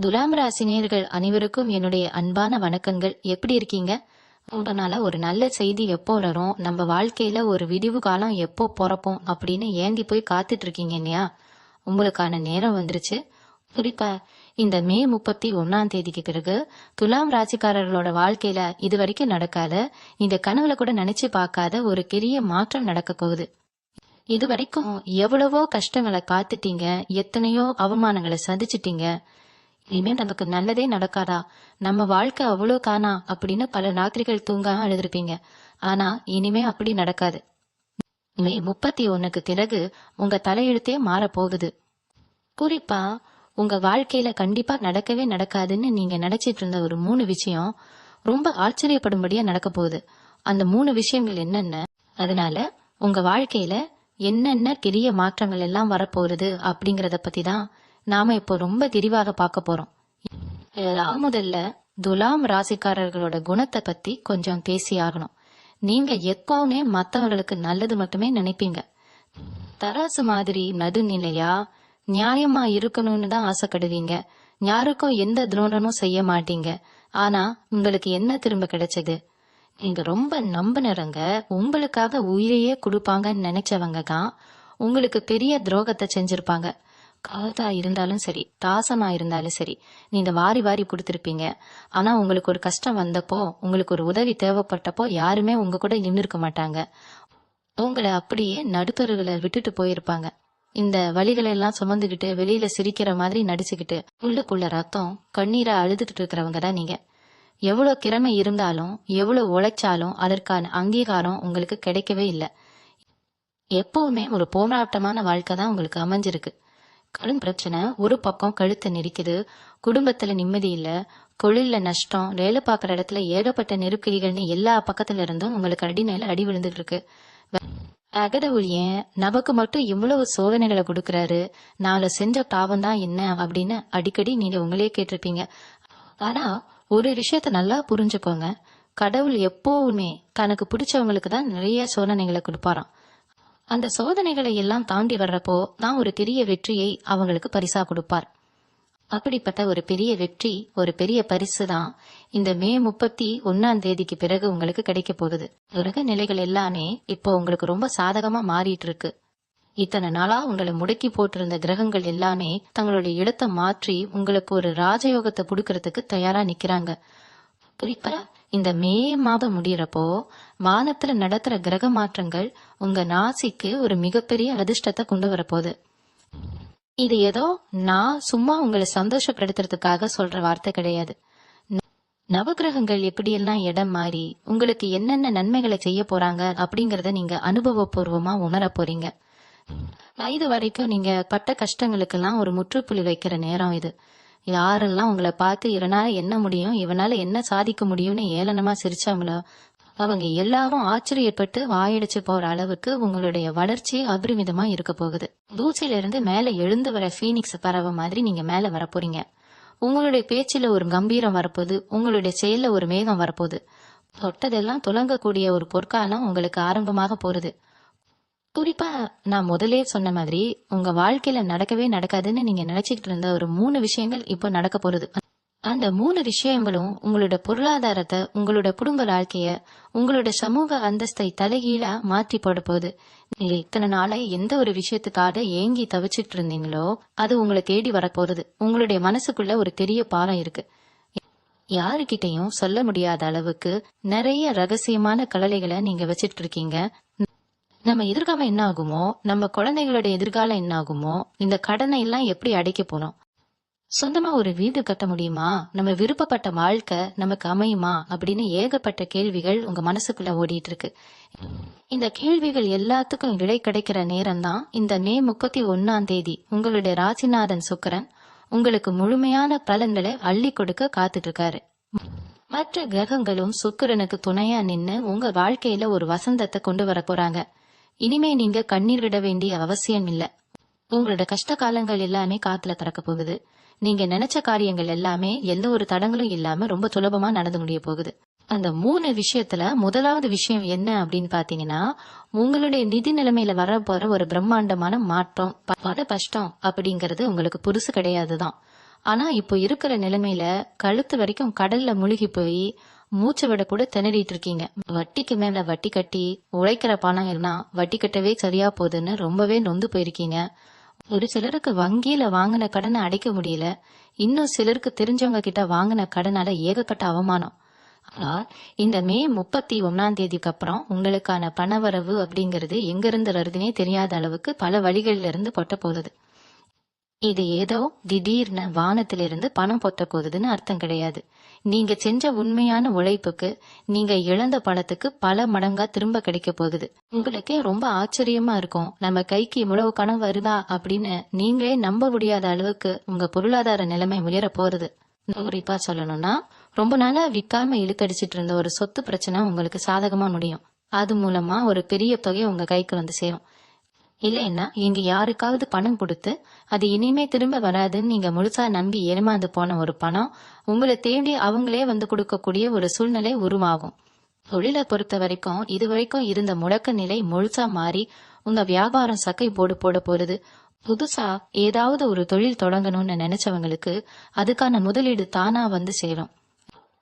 துலாம் ராசி நேயர்கள் அனைவருக்கும் என்னுடைய அன்பான வணக்கங்கள். எப்படி இருக்கீங்க? ரொம்ப நாளா ஒரு நல்ல செய்தி எப்போ வரும், நம்ம வாழ்க்கையில ஒரு விடிவு காலம் எப்போ பிறப்போம் அப்படின்னு ஏங்கி போய் காத்துட்டு இருக்கீங்க இல்லையா? உங்களுக்கான நேரம் வந்துருச்சு. குறிப்பா இந்த மே 31 பிறகு துலாம் ராசிக்காரர்களோட வாழ்க்கையில இது வரைக்கும் நடக்காத, இந்த கனவுல கூட நினைச்சு பார்க்காத ஒரு பெரிய மாற்றம் நடக்க போகுது. இது வரைக்கும் எவ்வளவோ கஷ்டங்களை காத்துட்டீங்க, எத்தனையோ அவமானங்களை சந்திச்சிட்டீங்க. இனிமே நமக்கு நல்லதே நடக்காதா, நம்ம வாழ்க்கை அவ்வளோ காணா அப்படின்னு பல ராத்திரிகள் தூங்காம அழுதுருப்பீங்க. ஆனா இனிமே அப்படி நடக்காது. மே 31 பிறகு உங்க தலையெழுத்தே மாற போகுது. குறிப்பா உங்க வாழ்க்கையில கண்டிப்பா நடக்கவே நடக்காதுன்னு நீங்க நினைச்சிட்டு இருந்த ஒரு 3 விஷயம் ரொம்ப ஆச்சரியப்படும்படியா நடக்க போகுது. அந்த 3 விஷயங்கள் என்னென்ன, அதனால உங்க வாழ்க்கையில என்னென்ன பெரிய மாற்றங்கள் எல்லாம் வரப்போகுது அப்படிங்கறத பத்தி தான் நாம இப்போ ரொம்ப விரிவாக பார்க்க போறோம். முதல்ல துலாம் ராசிக்காரர்களோட குணத்தை பத்தி கொஞ்சம் பேசி ஆகணும். நீங்க எப்பவுமே மத்தவங்களுக்கு நல்லது மட்டுமே நினைப்பீங்க. தராசு மாதிரி நடுநிலையா நியாயமா இருக்கணும்னு தான் ஆசைப்படுவீங்க. யாருக்கும் எந்த துரோகமும் செய்ய மாட்டீங்க. ஆனா உங்களுக்கு என்ன திரும்ப கிடைச்சது? நீங்க ரொம்ப நம்பினவங்க, உங்களுக்காக உயிரையே கொடுப்பாங்கன்னு நினைச்சவங்க தான் உங்களுக்கு பெரிய துரோகத்தை செஞ்சிருப்பாங்க. காதா இருந்தாலும் சரி, தாசமா இருந்தாலும் சரி, நீங்க வாரி வாரி கொடுத்திருப்பீங்க. ஆனா உங்களுக்கு ஒரு கஷ்டம் வந்தப்போ, உங்களுக்கு ஒரு உதவி தேவைப்பட்டப்போ யாருமே உங்க கூட நின்றுருக்க மாட்டாங்க. உங்களை அப்படியே நடுத்தருகளை விட்டுட்டு போயிருப்பாங்க. இந்த வலிகளை எல்லாம் சுமந்துகிட்டு வெளியில சிரிக்கிற மாதிரி நடிச்சுக்கிட்டு உள்ளுக்குள்ள ரத்தம் கண்ணீரை அழுதுட்டு இருக்கிறவங்க தான் நீங்க. எவ்வளவு திறமை இருந்தாலும், எவ்வளவு உழைச்சாலும் அதற்கான அங்கீகாரம் உங்களுக்கு கிடைக்கவே இல்லை. எப்பவுமே ஒரு போராட்டமான வாழ்க்கை தான் உங்களுக்கு அமைஞ்சிருக்கு. கடும் பிரச்சனை ஒரு பக்கம் கழுத்தை நெரிக்குது, குடும்பத்துல நிம்மதி இல்ல, தொழில நஷ்டம், வேலை பார்க்குற இடத்துல ஏகப்பட்ட நெருக்கடிகள்னு எல்லா பக்கத்துல இருந்தும் உங்களுக்கு அடி மேல அடி விழுந்துட்டு இருக்கு. அகடவுளியன் நமக்கு மட்டும் இவ்வளவு சோதனைகளை கொடுக்கறாரு, நாளை செஞ்ச பாவம் தான் என்ன அப்படின்னு அடிக்கடி நீங்க உங்களே கேட்டிருப்பீங்க. ஆனா ஒரு விஷயத்த நல்லா புரிஞ்சுக்கோங்க, கடவுள் எப்பவுமே தனக்கு பிடிச்சவங்களுக்கு தான் நிறைய சோதனைகளை கொடுப்பாராம். அந்த சோதனைகளை எல்லாம் தாண்டி வர்றப்போ தான் ஒரு பெரிய வெற்றியை அவங்களுக்கு பரிசா கொடுப்பார். அப்படிப்பட்ட ஒரு பெரிய வெற்றி, ஒரு பெரிய பரிசு தான் இந்த மே 31 பிறகு உங்களுக்கு கிடைக்க போகுது. உலக நிலைகள் எல்லாமே இப்போ உங்களுக்கு ரொம்ப சாதகமா மாறிட்டு இருக்கு. இத்தனை நாளா உங்களை முடக்கி போட்டிருந்த கிரகங்கள் எல்லாமே தங்களுடைய இடத்தை மாற்றி உங்களுக்கு ஒரு ராஜயோகத்தை கொடுக்கறதுக்கு தயாரா நிக்கிறாங்க. குறிப்பா இந்த மே மாதம் முடியறப்போ வானத்துல நடத்துற கிரக மாற்றங்கள் உங்க ராசிக்கு ஒரு மிகப்பெரிய அதிர்ஷ்டத்தை கொண்டு வரப்போகுது. இது ஏதோ நான் சும்மா உங்களை சந்தோஷப்படுத்துறதுக்காக சொல்ற வார்த்தை கிடையாது. நவகிரகங்கள் எப்படியெல்லாம் இடம் மாறி உங்களுக்கு என்னென்ன நன்மைகளை செய்ய போறாங்க அப்படிங்கறத நீங்க அனுபவபூர்வமா உணர போறீங்க. இது வரைக்கும் நீங்க பட்ட கஷ்டங்களுக்கெல்லாம் ஒரு முற்றுப்புள்ளி வைக்கிற நேரம் இது. யாரெல்லாம் உங்களை பார்த்து இவனால என்ன முடியும், இவனால என்ன சாதிக்க முடியும்னு ஏளனமா சிரிச்சாங்களோ அவங்க எல்லாரும் ஆச்சரியப்பட்டு வாயடிச்சு போற அளவுக்கு உங்களுடைய வளர்ச்சி அபரிமிதமா இருக்க போகுது. தூசில இருந்து மேல எழுந்து வர பீனிக்ஸ் பறவை மாதிரி நீங்க மேல வரப்போறீங்க. உங்களுடைய பேச்சில ஒரு கம்பீரம் வரப்போகுது, உங்களுடைய செயல்ல ஒரு மேகம் வரப்போகுது. தொட்டதெல்லாம் துலங்கக்கூடிய ஒரு பொற்காலம் உங்களுக்கு ஆரம்பமாக போறது. குறிப்பா நான் முதலே சொன்ன மாதிரி உங்க வாழ்க்கையில நடக்கவே நடக்காதுன்னு நீங்க நினைச்சுக்கிட்டு இருந்த ஒரு 3 விஷயங்கள் இப்போ நடக்க போறது. அந்த 3 விஷயங்களும் உங்களோட பொருளாதாரத்தை, உங்களோட குடும்ப வாழ்க்கைய, உங்களோட சமூக அந்தஸ்தை தலைகீழா மாற்றி போட போகுது. நீங்க இத்தனை நாளா எந்த ஒரு விஷயத்துக்காக ஏங்கி தவிச்சிட்டு இருந்தீங்களோ அது உங்களை தேடி வரப்போறது. உங்களுடைய மனசுக்குள்ள ஒரு பெரிய பாலம் இருக்கு. யாருக்கிட்டையும் சொல்ல முடியாத அளவுக்கு நிறைய ரகசியமான கலலைகளை நீங்க வச்சிட்டு இருக்கீங்க. நம்ம எதிர்காலம் என்ன ஆகுமோ, நம்ம குழந்தைகளோட எதிர்காலம் என்ன ஆகுமோ, இந்த கடனை எல்லாம் எப்படி அடைக்க போறோம், சொந்தமா ஒரு வீடு கட்ட முடியுமா, நம்ம விருப்பப்பட்ட வாழ்க்கை நமக்கு அமையுமா அப்படின்னு ஏகப்பட்ட கேள்விகள் உங்க மனசுக்குள்ள ஓடிட்டு இருக்கு. இந்த கேள்விகள் எல்லாத்துக்கும் விடை கிடைக்கிற நேரம் தான் இந்த மே 31 உங்களுடைய ராசிநாதன் சுக்கிரன் உங்களுக்கு முழுமையான பலன்களை அள்ளி கொடுக்க காத்துட்டு இருக்காரு. மற்ற கிரகங்களும் சுக்கிரனுக்கு துணையா நின்னு உங்க வாழ்க்கையில ஒரு வசந்தத்தை கொண்டு வர போறாங்க. இனிமே நீங்க கண்ணீர் விட வேண்டிய அவசியம் இல்ல. உங்களோட கஷ்ட காலங்கள் எல்லாமே காத்துல திறக்க போகுது. நீங்க நினைச்ச காரியங்கள் எல்லாமே எந்த ஒரு தடங்களும் இல்லாம ரொம்ப சுலபமா நடந்து முடிய போகுது. அந்த 3 விஷயத்துல முதலாவது விஷயம் என்ன அப்படின்னு பாத்தீங்கன்னா, உங்களுடைய நிதி நிலைமையில வர போற ஒரு பிரம்மாண்டமான மாற்றம். பட கஷ்டம் அப்படிங்கறது உங்களுக்கு புதுசு கிடையாதுதான். ஆனா இப்போ இருக்கிற நிலைமையில கழுத்து வரைக்கும் கடல்ல முழுகி போய் மூச்சு விட கூட திணறிட்டு இருக்கீங்க. வட்டிக்கு மேல வட்டி கட்டி உழைக்கிற பணம் எல்லாம் வட்டி கட்டவே சரியா போகுதுன்னு ரொம்பவே நொந்து போயிருக்கீங்க. ஒரு சிலருக்கு வங்கியில வாங்கின கடனை அடைக்க முடியல, இன்னும் சிலருக்கு தெரிஞ்சவங்க கிட்ட வாங்கின கடனால ஏகப்பட்ட அவமானம். ஆனா இந்த மே 31 அப்புறம் உங்களுக்கான பணவரவு அப்படிங்கிறது எங்க இருந்து வருதுன்னே தெரியாத அளவுக்கு பல வழிகள்ல இருந்து கொட்ட போகுது. இது ஏதோ திடீர்னு வானத்திலிருந்து பணம் பொத்த போகுதுன்னு அர்த்தம் கிடையாது. நீங்க செஞ்ச உண்மையான உழைப்புக்கு, நீங்க இழந்த பணத்துக்கு பல மடங்கா திரும்ப கிடைக்க போகுது. உங்களுக்கே ரொம்ப ஆச்சரியமா இருக்கும், நம்ம கைக்கு இவ்வளவு பணம் வருதா அப்படின்னு நீங்களே நம்ப முடியாத அளவுக்கு உங்க பொருளாதார நிலைமை உயர போறது. குறிப்பா சொல்லணும்னா, ரொம்ப நாளா விற்காம இழுத்தடிச்சிட்டு இருந்த ஒரு சொத்து பிரச்சனை உங்களுக்கு சாதகமா முடியும். அது மூலமா ஒரு பெரிய தொகை உங்க கைக்கு வந்து சேரும். இல்லைன்னா இங்க யாருக்காவது பணம் கொடுத்து அது இனிமே திரும்ப வராதுன்னு நீங்க முழுசா நம்பி ஏமாந்து போன ஒரு பணம் உங்களை தேடி அவங்களே வந்து கொடுக்கக்கூடிய ஒரு சூழ்நிலை உருவாகும். தொழிலை பொறுத்த வரைக்கும் இதுவரைக்கும் இருந்த முடக்க நிலை முழுசா மாறி உங்க வியாபாரம் சக்கை போடு போட போறது. புதுசா ஏதாவது ஒரு தொழில் தொடங்கணும்னு நினைச்சவங்களுக்கு அதுக்கான முதலீடு தானா வந்து சேரும்.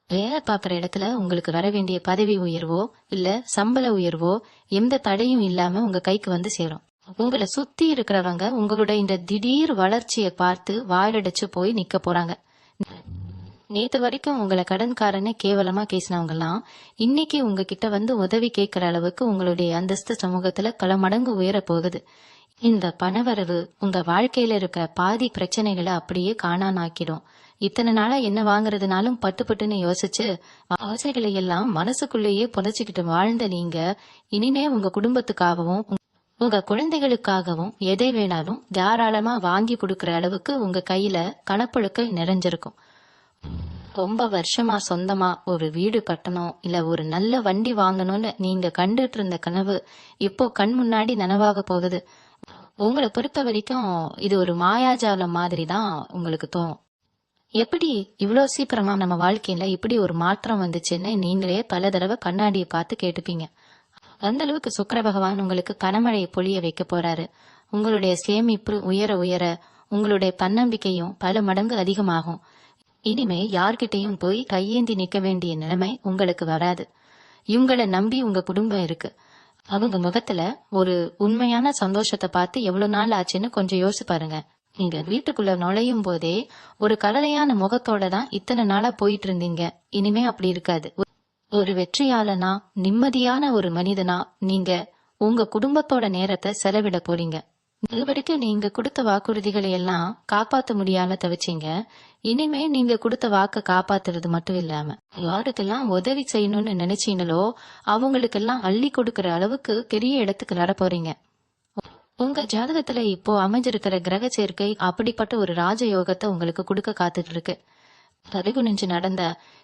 வேலை பார்க்குற இடத்துல உங்களுக்கு வர வேண்டிய பதவி உயர்வோ இல்ல சம்பள உயர்வோ எந்த தடையும் இல்லாம உங்க கைக்கு வந்து சேரும். உங்களை சுத்தி இருக்கிறவங்க உங்களோட இந்த திடீர் வளர்ச்சியை பார்த்து வாயடைச்சு போய் நிக்க போறாங்க. நேத்து வரைக்கும் உங்களை கடன்காரன்னு கேவலமா பேசினவங்க எல்லாம் இன்னைக்கு உங்ககிட்ட வந்து உதவி கேட்கிற அளவுக்கு உங்களுடைய அந்தஸ்து சமூகத்துல பல மடங்கு உயர போகுது. இந்த பணவரவு உங்க வாழ்க்கையில இருக்கிற பாதி பிரச்சனைகளை அப்படியே காணானாக்கிடும். இத்தனை நாளா என்ன வாங்குறதுனாலும் பட்டுன்னு யோசிச்சு ஆசைகளை எல்லாம் மனசுக்குள்ளேயே புதைச்சுக்கிட்டு வாழ்ந்த நீங்க இனிமே உங்க குடும்பத்துக்காகவும் உங்க குழந்தைகளுக்காகவும் எதை வேணாலும் தாராளமா வாங்கி கொடுக்கற அளவுக்கு உங்க கையில கணப்புழுக்கள் நிறைஞ்சிருக்கும். ரொம்ப வருஷமா சொந்தமா ஒரு வீடு கட்டணும் இல்ல ஒரு நல்ல வண்டி வாங்கணும்னு நீங்க கண்டுட்டு இருந்த கனவு இப்போ கண் முன்னாடி நனவாக போகுது. உங்களை பொறுத்த வரைக்கும் இது ஒரு மாயாஜாலம் மாதிரி தான் உங்களுக்கு தோணும். எப்படி இவ்வளோ சீக்கிரமா நம்ம வாழ்க்கையில இப்படி ஒரு மாற்றம் வந்துச்சுன்னு நீங்களே பல தடவை கண்ணாடியை பார்த்து கேட்டுப்பீங்க. அந்த அளவுக்கு சுக்கிர பகவான் உங்களுக்கு கனமழையை பொழிய வைக்க போறாரு. உங்களுடைய சேமிப்பு உயர உயர உங்களுடைய தன்னம்பிக்கையும் பல மடங்கு அதிகமாகும். இனிமே யார்கிட்டையும் போய் கையேந்தி நிக்க வேண்டிய நிலைமை உங்களுக்கு வராது. இவங்களை நம்பி உங்க குடும்பம் இருக்கு. அவங்க முகத்துல ஒரு உண்மையான சந்தோஷத்தை பார்த்து எவ்வளவு நாள் ஆச்சுன்னு கொஞ்சம் யோசிச்சு பாருங்க. நீங்க வீட்டுக்குள்ள நுழையும் போதே ஒரு கலரையான முகத்தோட தான் இத்தனை நாளா போயிட்டு இருந்தீங்க. இனிமே அப்படி இருக்காது. ஒரு வெற்றியாளனா நிம்மதியான ஒரு மனிதனா நீங்க உங்க குடும்பத்தோட நேரத்தை செலவிட போறீங்க. இது வரைக்கும் நீங்க கொடுத்த வாக்குறுதிகளை எல்லாம் காப்பாத்த முடியாம தவிச்சீங்க. இனிமே நீங்க கொடுத்த வாக்க காப்பாத்துறது மட்டும் இல்லாம யாருக்கெல்லாம் உதவி செய்யணும்னு நினைச்சீங்களோ அவங்களுக்கெல்லாம் அள்ளி கொடுக்கற அளவுக்கு பெரிய இடத்துக்கு நட போறீங்க. உங்க ஜாதகத்துல இப்போ அமைஞ்சிருக்கிற கிரக சேர்க்கை அப்படிப்பட்ட ஒரு ராஜயோகத்தை உங்களுக்கு கொடுக்க காத்துட்டு இருக்கு. தலை நடந்த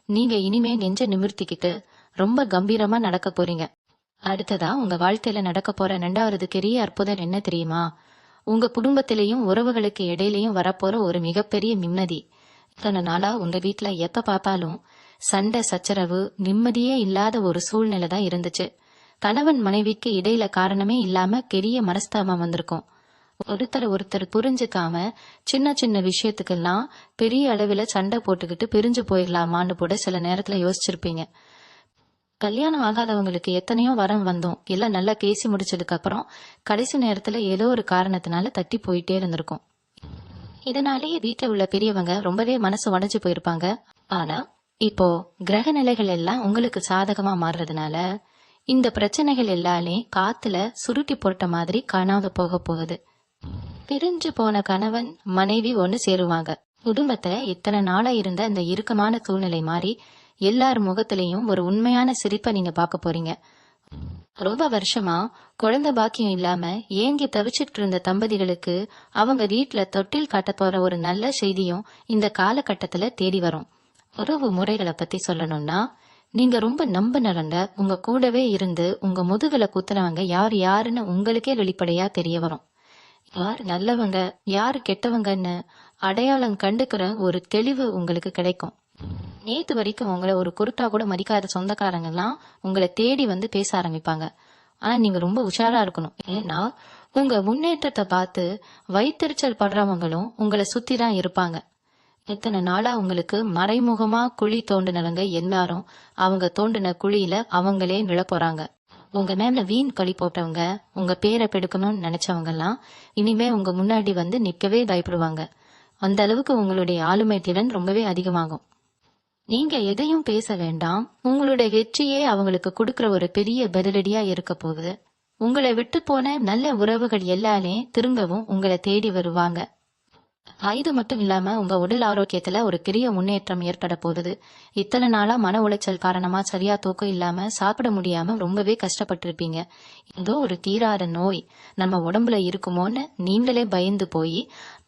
நீங்க இனிமே நெஞ்ச நிமிர்த்திக்கிட்டு ரொம்ப கம்பீரமா நடக்க போறீங்க. அடுத்ததா உங்க வாழ்க்கையில நடக்க போற 2வது பெரிய அற்புதம் என்ன தெரியுமா? உங்க குடும்பத்திலையும் உறவுகளுக்கு இடையிலையும் வரப்போற ஒரு மிகப்பெரிய நிம்மதி. இத்தனை நாளா உங்க வீட்டுல எப்ப பார்த்தாலும் சண்டை சச்சரவு நிம்மதியே இல்லாத ஒரு சூழ்நிலை தான் இருந்துச்சு. கணவன் மனைவிக்கு இடையில காரணமே இல்லாம பெரிய மனஸ்தாபம் வந்திருக்கும். ஒருத்தர் புரிஞ்சுக்காம சின்ன சின்ன விஷயத்துக்கெல்லாம் பெரிய அளவுல சண்டை போட்டுக்கிட்டு பிரிஞ்சு போயிடலாமான்னு கூட சில நேரத்துல யோசிச்சிருப்பீங்க. கல்யாணம் ஆகாதவங்களுக்கு எத்தனையோ வரம் வந்தோம் எல்லாம் நல்லா பேசி முடிச்சதுக்கு அப்புறம் கடைசி நேரத்துல ஏதோ ஒரு காரணத்தினால தட்டி போயிட்டே இருந்திருக்கும். இதனாலேயே வீட்டுல உள்ள பெரியவங்க ரொம்பவே மனசு உடைஞ்சு போயிருப்பாங்க. ஆனா இப்போ கிரக நிலைகள் எல்லாம் உங்களுக்கு சாதகமா மாறுறதுனால இந்த பிரச்சனைகள் எல்லாமே காத்துல சுருட்டி போட்ட மாதிரி காணாத போக போகுது. பிரிஞ்சு போன கணவன் மனைவி ஒண்ணு சேருவாங்க. குடும்பத்துல இத்தனை நாளா இருந்த இந்த இறுக்கமான சூழ்நிலை மாறி எல்லார் முகத்திலையும் ஒரு உண்மையான சிரிப்பை நீங்க பார்க்க போறீங்க. ரொம்ப வருஷமா குழந்தை பாக்கியம் இல்லாம ஏங்கி தவிச்சிட்டு இருந்த தம்பதிகளுக்கு அவங்க வீட்டுல தொட்டில் காட்ட போற ஒரு நல்ல செய்தியும் இந்த காலகட்டத்துல தேடி வரும். உறவு முறைகளை பத்தி சொல்லணும்னா நீங்க ரொம்ப நம்பினவங்க உங்க கூடவே இருந்து உங்க முதுகுல குத்துனவங்க யார் யாருன்னு உங்களுக்கே வெளிப்படையா தெரிய வரும். யார் நல்லவங்க யாரு கெட்டவங்கன்னு அடையாளம் கண்டுக்கிற ஒரு தெளிவு உங்களுக்கு கிடைக்கும். நேத்து வரைக்கும் உங்களை ஒரு குருட்டா கூட மதிக்காத சொந்தக்காரங்க எல்லாம் உங்களை தேடி வந்து பேச ஆரம்பிப்பாங்க. ஆனா நீங்க ரொம்ப உஷாரா இருக்கணும். ஏன்னா உங்க முன்னேற்றத்தை பார்த்து வயிற்றுச்சல் படுறவங்களும் உங்களை சுத்தி தான் இருப்பாங்க. இத்தனை நாளா உங்களுக்கு மறைமுகமா குழி தோண்டினவங்க எல்லாரும் அவங்க தோண்டின குழியில அவங்களே விழப்போறாங்க. உங்க மேல வீண் பழி போட்டவங்க, உங்க பேரை பெடுக்கணும்னு நினைச்சவங்க எல்லாம் இனிமே உங்க முன்னாடி வந்து நிக்கவே பயப்படுவாங்க. அந்த அளவுக்கு உங்களுடைய ஆளுமை திறன் ரொம்பவே அதிகமாகும். நீங்க எதையும் பேச வேண்டாம். உங்களுடைய வெற்றியே அவங்களுக்கு கொடுக்கிற ஒரு பெரிய பதிலடியா இருக்க போகுது. உங்களை விட்டு போன நல்ல உறவுகள் எல்லாமே திரும்பவும் உங்களை தேடி வருவாங்க. இது மட்டும் இல்லாம உங்க உடல் ஆரோக்கியத்துல ஒரு பெரிய முன்னேற்றம் ஏற்பட போகுது. இத்தனை நாளா மன உளைச்சல் காரணமா சரியா தூக்கம் இல்லாம சாப்பிட முடியாம ரொம்பவே கஷ்டப்பட்டிருப்பீங்க. ஏதோ ஒரு தீராத நோய் நம்ம உடம்புல இருக்குமோன்னு நீங்களே பயந்து போய்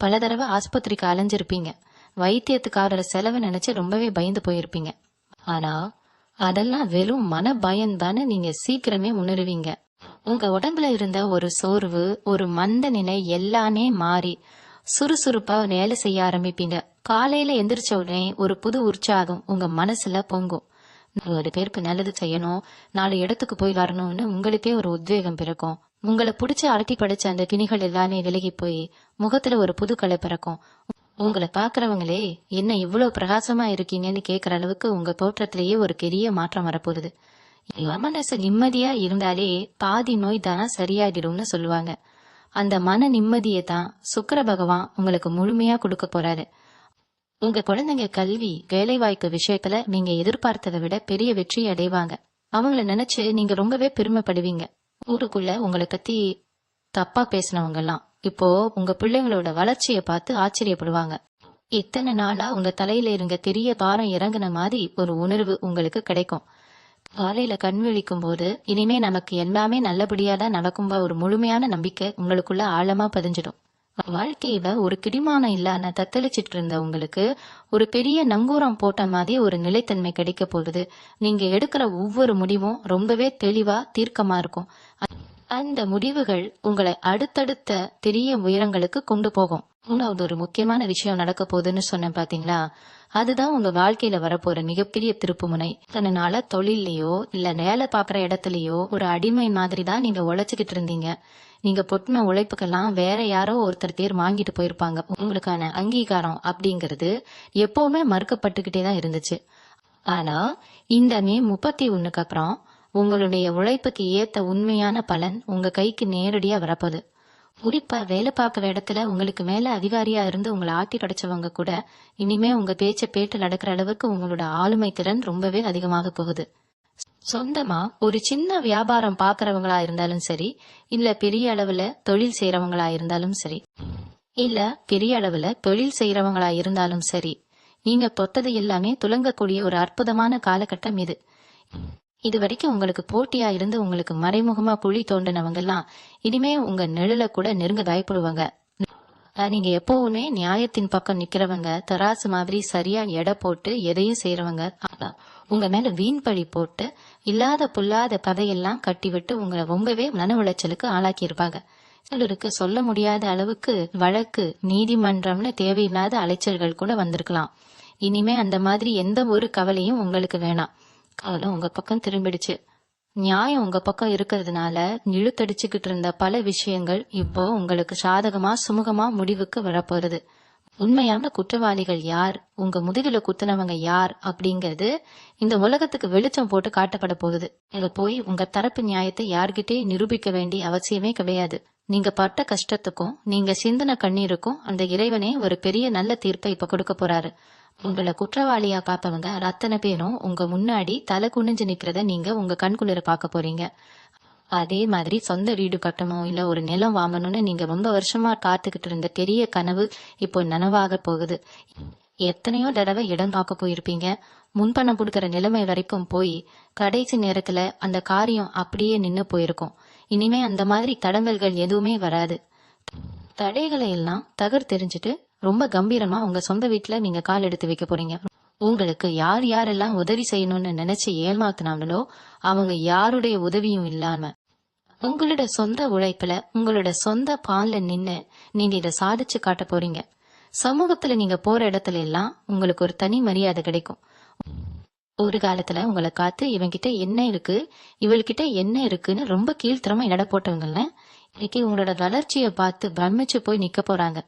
பல தடவை ஆஸ்பத்திரிக்கு அலைஞ்சிருப்பீங்க. வைத்தியத்துக்காரர செலவு நினைச்சு ரொம்பவே பயந்து போயிருப்பீங்க. ஆனா அதெல்லாம் வெறும் மன பயம்தான்னு நீங்க சீக்கிரமே உணருவீங்க. உங்க உடம்புல இருந்த ஒரு சோர்வு, ஒரு மந்த நிலை எல்லாமே மாறி சுறுசுறுப்பா வேலை செய்ய ஆரம்பிப்பீங்க. காலையில எந்திரிச்ச உடனே ஒரு புது உற்சாகம் உங்க மனசுல பொங்கும். ஒரு பேருக்கு நல்லது செய்யணும், 4 இடத்துக்கு போய் வரணும்னு உங்களுக்கே ஒரு உத்வேகம் பிறக்கும். உங்களை பிடிச்ச அரட்டி படைச்ச அந்த பிணிகள் எல்லாமே விலகி போய் முகத்துல ஒரு புது கலை பிறக்கும். உங்களை பாக்குறவங்களே என்ன இவ்வளவு பிரகாசமா இருக்கீங்கன்னு கேக்குற அளவுக்கு உங்க தோற்றத்திலேயே ஒரு பெரிய மாற்றம் வரப்போகுது. மனசு நிம்மதியா இருந்தாலே பாதி நோய் தானா சரியாயிடும்னு சொல்லுவாங்க. அந்த மன நிம்மதியை தான் சுக்கிர பகவான் உங்களுக்கு முழுமையா கொடுக்க போறாரு. உங்க குழந்தைங்க கல்வி வேலை வாய்ப்பு விஷயத்துல நீங்க எதிர்பார்த்ததை விட பெரிய வெற்றி அடைவாங்க. அவங்கள நினைச்சு நீங்க ரொம்பவே பெருமைப்படுவீங்க. ஊருக்குள்ள உங்களை பத்தி தப்பா பேசினவங்க எல்லாம் இப்போ உங்க பிள்ளைங்களோட வளர்ச்சியை பார்த்து ஆச்சரியப்படுவாங்க. இத்தனை நாளா உங்க தலையில இருந்த பெரிய பாரம் இறங்குன மாதிரி ஒரு உணர்வு உங்களுக்கு கிடைக்கும். காலையில கண் விழிக்கும் போது இனிமே நமக்கு எல்லாமே நல்லபடியா தான் நடக்கும்பா ஒரு முழுமையான நம்பிக்கை உங்களுக்குள்ள ஆழமா பதிஞ்சிடும். வாழ்க்கையில ஒரு கிடிமானம் இல்லாம தத்தளிச்சிட்டு இருந்த உங்களுக்கு ஒரு பெரிய நங்கூரம் போட்ட மாதிரி ஒரு நிலைத்தன்மை கிடைக்க போகுது. நீங்க எடுக்கிற ஒவ்வொரு முடிவும் ரொம்பவே தெளிவா தீர்க்கமா இருக்கும். அந்த முடிவுகள் உங்களை அடுத்தடுத்த பெரிய உயரங்களுக்கு கொண்டு போகும். இன்னொரு ஒரு முக்கியமான விஷயம் நடக்க போகுதுன்னு சொன்னேன் பாத்தீங்களா, அதுதான் உங்க வாழ்க்கையில வரப்போற மிகப்பெரிய திருப்புமுனை. அதனால தொழிலையோ இல்ல வேலை பாக்குற இடத்துலயோ ஒரு அடிமை மாதிரி தான் நீங்க உழைச்சுக்கிட்டு இருந்தீங்க. நீங்க பொட்டின உழைப்புக்கெல்லாம் வேற யாரோ ஒருத்தர் பேர் வாங்கிட்டு போயிருப்பாங்க. உங்களுக்கான அங்கீகாரம் அப்படிங்கிறது எப்பவுமே மறுக்கப்பட்டுக்கிட்டே தான் இருந்துச்சு. ஆனா இந்த மே 31க்கு அப்புறம் உங்களுடைய உழைப்புக்கு ஏத்த உண்மையான பலன் உங்க கைக்கு நேரடியா வரப்போகுது. குறிப்பா வேலை பார்க்கிற இடத்துல உங்களுக்கு மேல அதிகாரியா இருந்து உங்களை ஆட்டி கிடைச்சவங்க கூட இனிமே உங்க பேச்ச பேட்டு நடக்கிற அளவுக்கு உங்களோட ஆளுமை திறன் ரொம்பவே அதிகமாக போகுது. சொந்தமா ஒரு சின்ன வியாபாரம் பாக்குறவங்களா இருந்தாலும் சரி, இல்ல பெரிய அளவுல தொழில் செய்யறவங்களா இருந்தாலும் சரி, நீங்க தொட்டது எல்லாமே துலங்கக்கூடிய ஒரு அற்புதமான காலகட்டம் இது. இது வரைக்கும் உங்களுக்கு போட்டியா இருந்து உங்களுக்கு மறைமுகமா குழி தோண்டினவங்க எல்லாம் இனிமே உங்க நிழல கூட நெருங்க பயப்படுவாங்க. நீங்க எப்பவுமே நியாயத்தின் பக்கம் நிக்கிறவங்க, தராசு மாதிரி சரியா எடை போட்டு எதையும் செய்யறவங்க. உங்க மேல வீண் பழி போட்டு இல்லாத புல்லாத கதையெல்லாம் கட்டி விட்டு உங்களை ரொம்பவே மன உளைச்சலுக்கு ஆளாக்கி இருப்பாங்க. சிலருக்கு சொல்ல முடியாத அளவுக்கு வழக்கு, நீதிமன்றம்னு தேவையில்லாத அலைச்சல்கள் கூட வந்திருக்கலாம். இனிமே அந்த மாதிரி எந்த ஒரு கவலையும் உங்களுக்கு வேணாம். கவலை உங்க பக்கம் திரும்பிடுச்சு. நியாயம் உங்க பக்கம் இருக்கிறதுனால இழுத்தடிச்சுக்கிட்டு இருந்த பல விஷயங்கள் இப்போ உங்களுக்கு சாதகமா சுமூகமா முடிவுக்கு வரப்போறது. உண்மையான குற்றவாளிகள் யார், உங்க முதுகில குத்துனவங்க யார் அப்படிங்கிறது இந்த உலகத்துக்கு வெளிச்சம் போட்டு காட்டப்பட போகுது. இங்க போய் உங்க தரப்பு நியாயத்தை யார்கிட்டே நிரூபிக்க வேண்டிய அவசியமே கிடையாது. நீங்க பட்ட கஷ்டத்துக்கும் நீங்க சிந்தின கண்ணீருக்கும் அந்த இறைவனே ஒரு பெரிய நல்ல தீர்ப்பை இப்ப கொடுக்க போறாரு. உங்களை குற்றவாளியா பாப்பவங்க அத்தனை பேரும் உங்க முன்னாடி தலை குனிஞ்சு நிக்கிறத நீங்க உங்க கண்குளிர பாக்க போறீங்க. அதே மாதிரி சொந்த வீடு கட்டணும் இல்ல ஒரு நிலம் வாங்கணும்னு நீங்க ரொம்ப வருஷமா காத்துக்கிட்டு இருந்த பெரிய கனவு இப்போ நனவாக போகுது. எத்தனையோ தடவை இடம் பார்க்க போயிருப்பீங்க. முன்பணம் கொடுக்கற நிலைமை வரைக்கும் போய் கடைசி நேரத்துல அந்த காரியம் அப்படியே நின்னு போயிருக்கும். இனிமே அந்த மாதிரி தடங்கல்கள் எதுவுமே வராது. தடைகளை எல்லாம் தகர் தெரிஞ்சுட்டு ரொம்ப கம்பீரமா உங்க சொந்த வீட்டுல நீங்க கால் எடுத்து வைக்க போறீங்க. உங்களுக்கு யார் யாரெல்லாம் உதவி செய்யணும்னு நினைச்சு ஏமாத்தினாங்களோ அவங்க யாருடைய உதவியும் இல்லாம உங்களோட சொந்த உழைப்புல உங்களோட சொந்த பால்ல நின்னு நீங்க இதை சாதிச்சு காட்ட போறீங்க. சமூகத்துல நீங்க போற இடத்துல எல்லாம் உங்களுக்கு ஒரு தனி மரியாதை கிடைக்கும். ஒரு காலத்துல உங்களை காத்து இவங்கிட்ட என்ன இருக்கு, இவள்கிட்ட என்ன இருக்குன்னு ரொம்ப கீழ்த்தரமா எடை போட்டவங்கல்ல இன்னைக்கு உங்களோட வளர்ச்சியை பார்த்து பிரமிச்சு போய் நிக்க போறாங்க.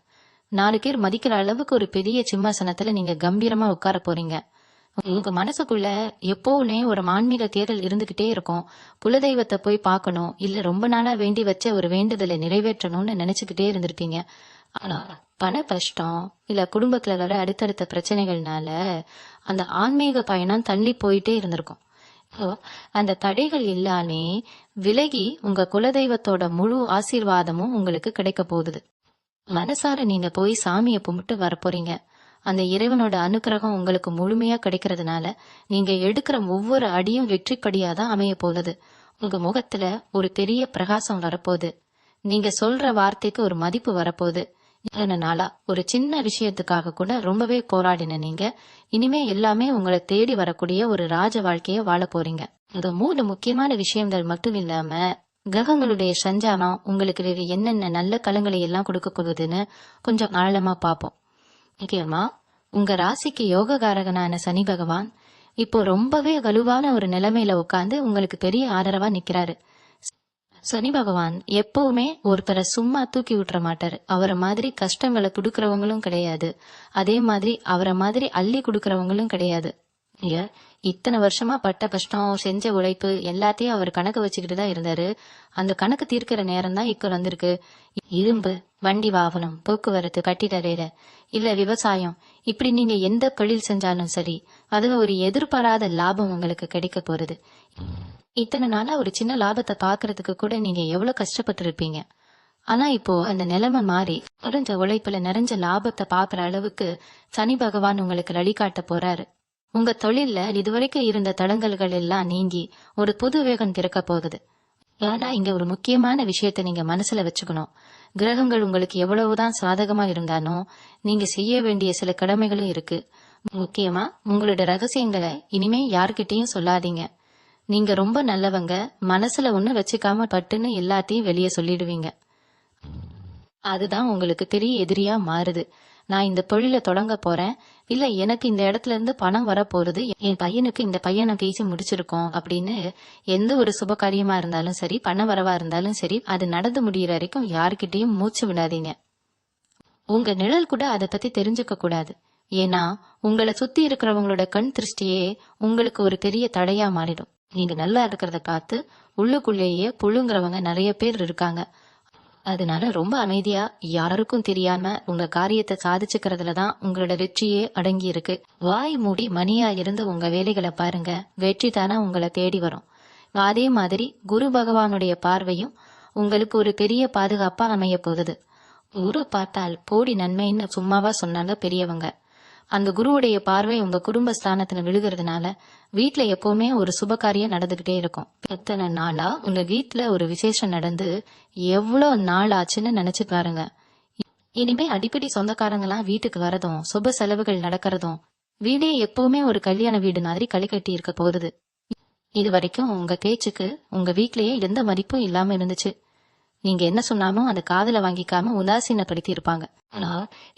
4 பேர் மதிக்கிற அளவுக்கு ஒரு பெரிய சிம்மாசனத்துல நீங்க கம்பீரமா உட்கார போறீங்க. உங்க மனசுக்குள்ள எப்பவுமே ஒரு ஆன்மீக தேடல் இருந்துகிட்டே இருக்கும். குலதெய்வத்தை போய் பார்க்கணும், இல்ல ரொம்ப நாளா வேண்டி வச்ச ஒரு வேண்டுதலை நிறைவேற்றணும்னு நினைச்சுக்கிட்டே இருந்திருப்பீங்க. ஆனா பண கஷ்டம் இல்ல குடும்பத்துல வர அடுத்தடுத்த பிரச்சனைகள்னால அந்த ஆன்மீக பயணம் தள்ளி போயிட்டே இருந்திருக்கும். இப்போ அந்த தடைகள் எல்லாமே விலகி உங்க குலதெய்வத்தோட முழு ஆசீர்வாதமும் உங்களுக்கு கிடைக்க போகுது. மனசார நீங்க போய் சாமியை கும்பிட்டு வரப்போறீங்க. அந்த இறைவனோட அனுக்கிரகம் உங்களுக்கு முழுமையா கிடைக்கிறதுனால நீங்க எடுக்கிற ஒவ்வொரு அடியும் வெற்றிப்படியா தான் அமைய போகுது. உங்க முகத்துல ஒரு பெரிய பிரகாசம் வரப்போகுது. நீங்க சொல்ற வார்த்தைக்கு ஒரு மதிப்பு வரப்போகுது. இத்தனை நாளா ஒரு சின்ன விஷயத்துக்காக கூட ரொம்பவே போராடின நீங்க இனிமே எல்லாமே உங்களை தேடி வரக்கூடிய ஒரு ராஜ வாழ்க்கைய வாழ போறீங்க. இந்த 3 முக்கியமான விஷயங்கள் மட்டும் இல்லாம கிரகங்களுடைய சஞ்சாரம் உங்களுக்கு வேறு என்னென்ன நல்ல கலங்களை எல்லாம் கொடுக்க போகுதுன்னு கொஞ்சம் ஆழமா பார்ப்போம். முக்கியமா உங்க ராசிக்கு யோககாரகனான சனி பகவான் இப்போ ரொம்பவே வலுவான ஒரு நிலைமையில உட்கார்ந்து உங்களுக்கு பெரிய ஆதரவா நிக்கிறாரு. சனி பகவான் எப்பவுமே ஒருத்தரை சும்மா தூக்கி விட்டுற மாட்டாரு. அவரை மாதிரி கஷ்டங்களை கொடுக்கறவங்களும் கிடையாது, அதே மாதிரி அவரை மாதிரி அள்ளி கொடுக்கறவங்களும் கிடையாது. இல்ல, இத்தனை வருஷமா பட்ட கஷ்டம் செஞ்ச உழைப்பு எல்லாத்தையும் அவர் கணக்கு வச்சுக்கிட்டு தான் இருந்தாரு. அந்த கணக்கு தீர்க்கிற நேரம் தான் இப்ப வந்திருக்கு. இரும்பு, வண்டி வாகனம், போக்குவரத்து, கட்டிட வேலை இல்ல விவசாயம், இப்படி நீங்க எந்த தொழில் செஞ்சாலும் சரி அதுல ஒரு எதிர்பாராத லாபம் உங்களுக்கு கிடைக்க போறது. இத்தனை நாளா ஒரு சின்ன லாபத்தை பாக்குறதுக்கு கூட நீங்க எவ்வளவு கஷ்டப்பட்டு இருப்பீங்க. ஆனா இப்போ அந்த நிலைமை மாறி குறைஞ்ச உழைப்புல நிறைஞ்ச லாபத்தை பாக்குற அளவுக்கு சனி பகவான் உங்களுக்கு வழிகாட்ட போறாரு. உங்க தொழில்ல இதுவரைக்கும் இருந்த தடங்கல்கள் எல்லாம் நீங்கி ஒரு புது வேகம் திறக்க போகுது. ஏன்னா இங்க ஒரு முக்கியமான விஷயத்த நீங்க மனசுல வச்சுக்கணும். கிரகங்கள் உங்களுக்கு எவ்வளவுதான் சாதகமா இருந்தாலும் நீங்க செய்ய வேண்டிய சில கடமைகளும் இருக்கு. முக்கியமா உங்களோட ரகசியங்களை இனிமே யார்கிட்டயும் சொல்லாதீங்க. நீங்க ரொம்ப நல்லவங்க, மனசுல ஒண்ணு வச்சுக்காம பட்டுன்னு எல்லாத்தையும் வெளியே சொல்லிடுவீங்க. அதுதான் உங்களுக்கு பெரிய எதிரியா மாறுது. நான் இந்த தொழிலை தொடங்க போறேன், இல்ல எனக்கு இந்த இடத்துல இருந்து பணம் வர போறது, என் பையனுக்கு இந்த பையனை பேசி முடிச்சிருக்கோம் அப்படின்னு எந்த ஒரு சுப காரியமா இருந்தாலும் சரி, பண வரவா இருந்தாலும் சரி, அது நடந்து முடிகிற வரைக்கும் யாருக்கிட்டையும் மூச்சு விடாதீங்க. உங்க நிழல் கூட அதை பத்தி தெரிஞ்சுக்க கூடாது. ஏன்னா உங்களை சுத்தி இருக்கிறவங்களோட கண் திருஷ்டியே உங்களுக்கு ஒரு பெரிய தடையா மாறிடும். நீங்க நல்லா இருக்கிறத பார்த்து உள்ளுக்குள்ளேயே புழுங்குறவங்க நிறைய பேர் இருக்காங்க. அதனால ரொம்ப அமைதியா யாருக்கும் தெரியாம உங்க காரியத்தை சாதிச்சுக்கிறதுலதான் உங்களோட வெற்றியே அடங்கி இருக்கு. வாய் மூடி மணியா இருந்து உங்க வேலைகளை பாருங்க, வெற்றி தானே உங்களை தேடி வரும். அதே மாதிரி குரு பகவானுடைய பார்வையும் உங்களுக்கு ஒரு பெரிய பாதுகாப்பா அமைய போகுது. குரு பார்த்தால் போடி நன்மைன்னு சும்மாவா சொன்னாங்க பெரியவங்க. அந்த குருவுடைய பார்வை உங்க குடும்ப ஸ்தானத்துல விழுகிறதுனால வீட்டுல எப்பவுமே ஒரு சுபகாரியம் நடந்துகிட்டே இருக்கும். எத்தனை நாளா உங்க வீட்டுல ஒரு விசேஷம் நடந்து எவ்வளவு நாள் ஆச்சுன்னு நினைச்சு பாருங்க. இனிமே அடிக்கடி சொந்தக்காரங்களாம் வீட்டுக்கு வரதும் சுப செலவுகள் நடக்கிறதும் வீடே எப்பவுமே ஒரு கல்யாண வீடு மாதிரி களி கட்டி இருக்க போகுது. இது வரைக்கும் உங்க பேச்சுக்கு உங்க வீட்லயே எந்த மதிப்பும் இல்லாம இருந்துச்சு. நீங்க என்ன சொன்னாலும் அதை காதுல வாங்கிக்காம உதாசீனப்படுத்தி இருப்பாங்க. ஆனா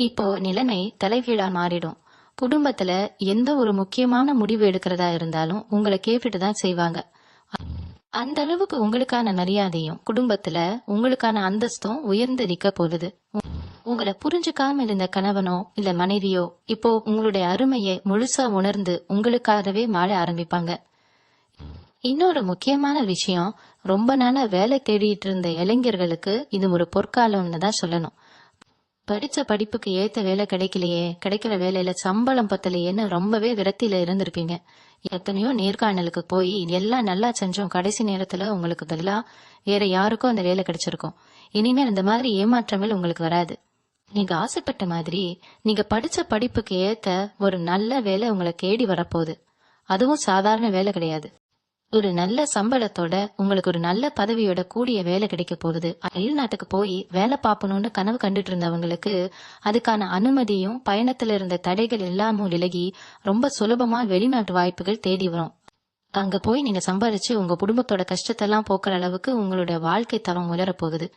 இப்போ நிலைமை தலைகீழா மாறிடும். குடும்பத்துல எந்த ஒரு முக்கியமான முடிவு எடுக்கிறதா இருந்தாலும் உங்களை கேட்டுட்டுதான் செய்வாங்க. அந்த அளவுக்கு உங்களுக்கான மரியாதையும் குடும்பத்துல உங்களுக்கான அந்தஸ்தும் உயர்ந்து நிக்க போகுது. உங்களை புரிஞ்சுக்காம இருந்த கணவனோ இல்ல மனைவியோ இப்போ உங்களுடைய அருமையை முழுசா உணர்ந்து உங்களுக்காகவே வாழ ஆரம்பிப்பாங்க. இன்னொரு முக்கியமான விஷயம், ரொம்ப நாளா வேலை தேடிட்டு இருந்த இளைஞர்களுக்கு இது ஒரு பொற்காலம்னு தான் சொல்லணும். படிச்ச படிப்புக்கு ஏத்த வேலை கிடைக்கலையே, கிடைக்கிற வேலையில சம்பளம் பத்தலையேன்னு ரொம்பவே விரக்தியில இருந்திருப்பீங்க. எத்தனையோ நேர்காணலுக்கு போய் எல்லாம் நல்லா செஞ்சோம், கடைசி நேரத்துல உங்களுக்கு பதிலா வேற யாருக்கும் அந்த வேலை கிடைச்சிருக்கும். இனிமேல் இந்த மாதிரி ஏமாற்றங்கள் உங்களுக்கு வராது. நீங்க ஆசைப்பட்ட மாதிரி நீங்க படிச்ச படிப்புக்கு ஏத்த ஒரு நல்ல வேலை உங்களை தேடி வரப்போகுது. அதுவும் சாதாரண வேலை கிடையாது. ஒரு நல்ல சம்பளத்தோட உங்களுக்கு ஒரு நல்ல பதவியோட கூடிய வேலை கிடைக்க போகுது. அயல் நாட்டுக்கு போய் வேலை பார்க்கணும்னு கனவு கண்டுட்டு இருந்தவங்களுக்கு அதுக்கான அனுமதியும் பயணத்துல இருந்த தடைகள் எல்லாமும் விலகி ரொம்ப சுலபமா வெளிநாட்டு வாய்ப்புகள் தேடி வரும். அங்க போய் நீங்க சம்பாதிச்சு உங்க குடும்பத்தோட கஷ்டத்தெல்லாம் போக்குற அளவுக்கு உங்களோட வாழ்க்கை தரம் உயர போகுது.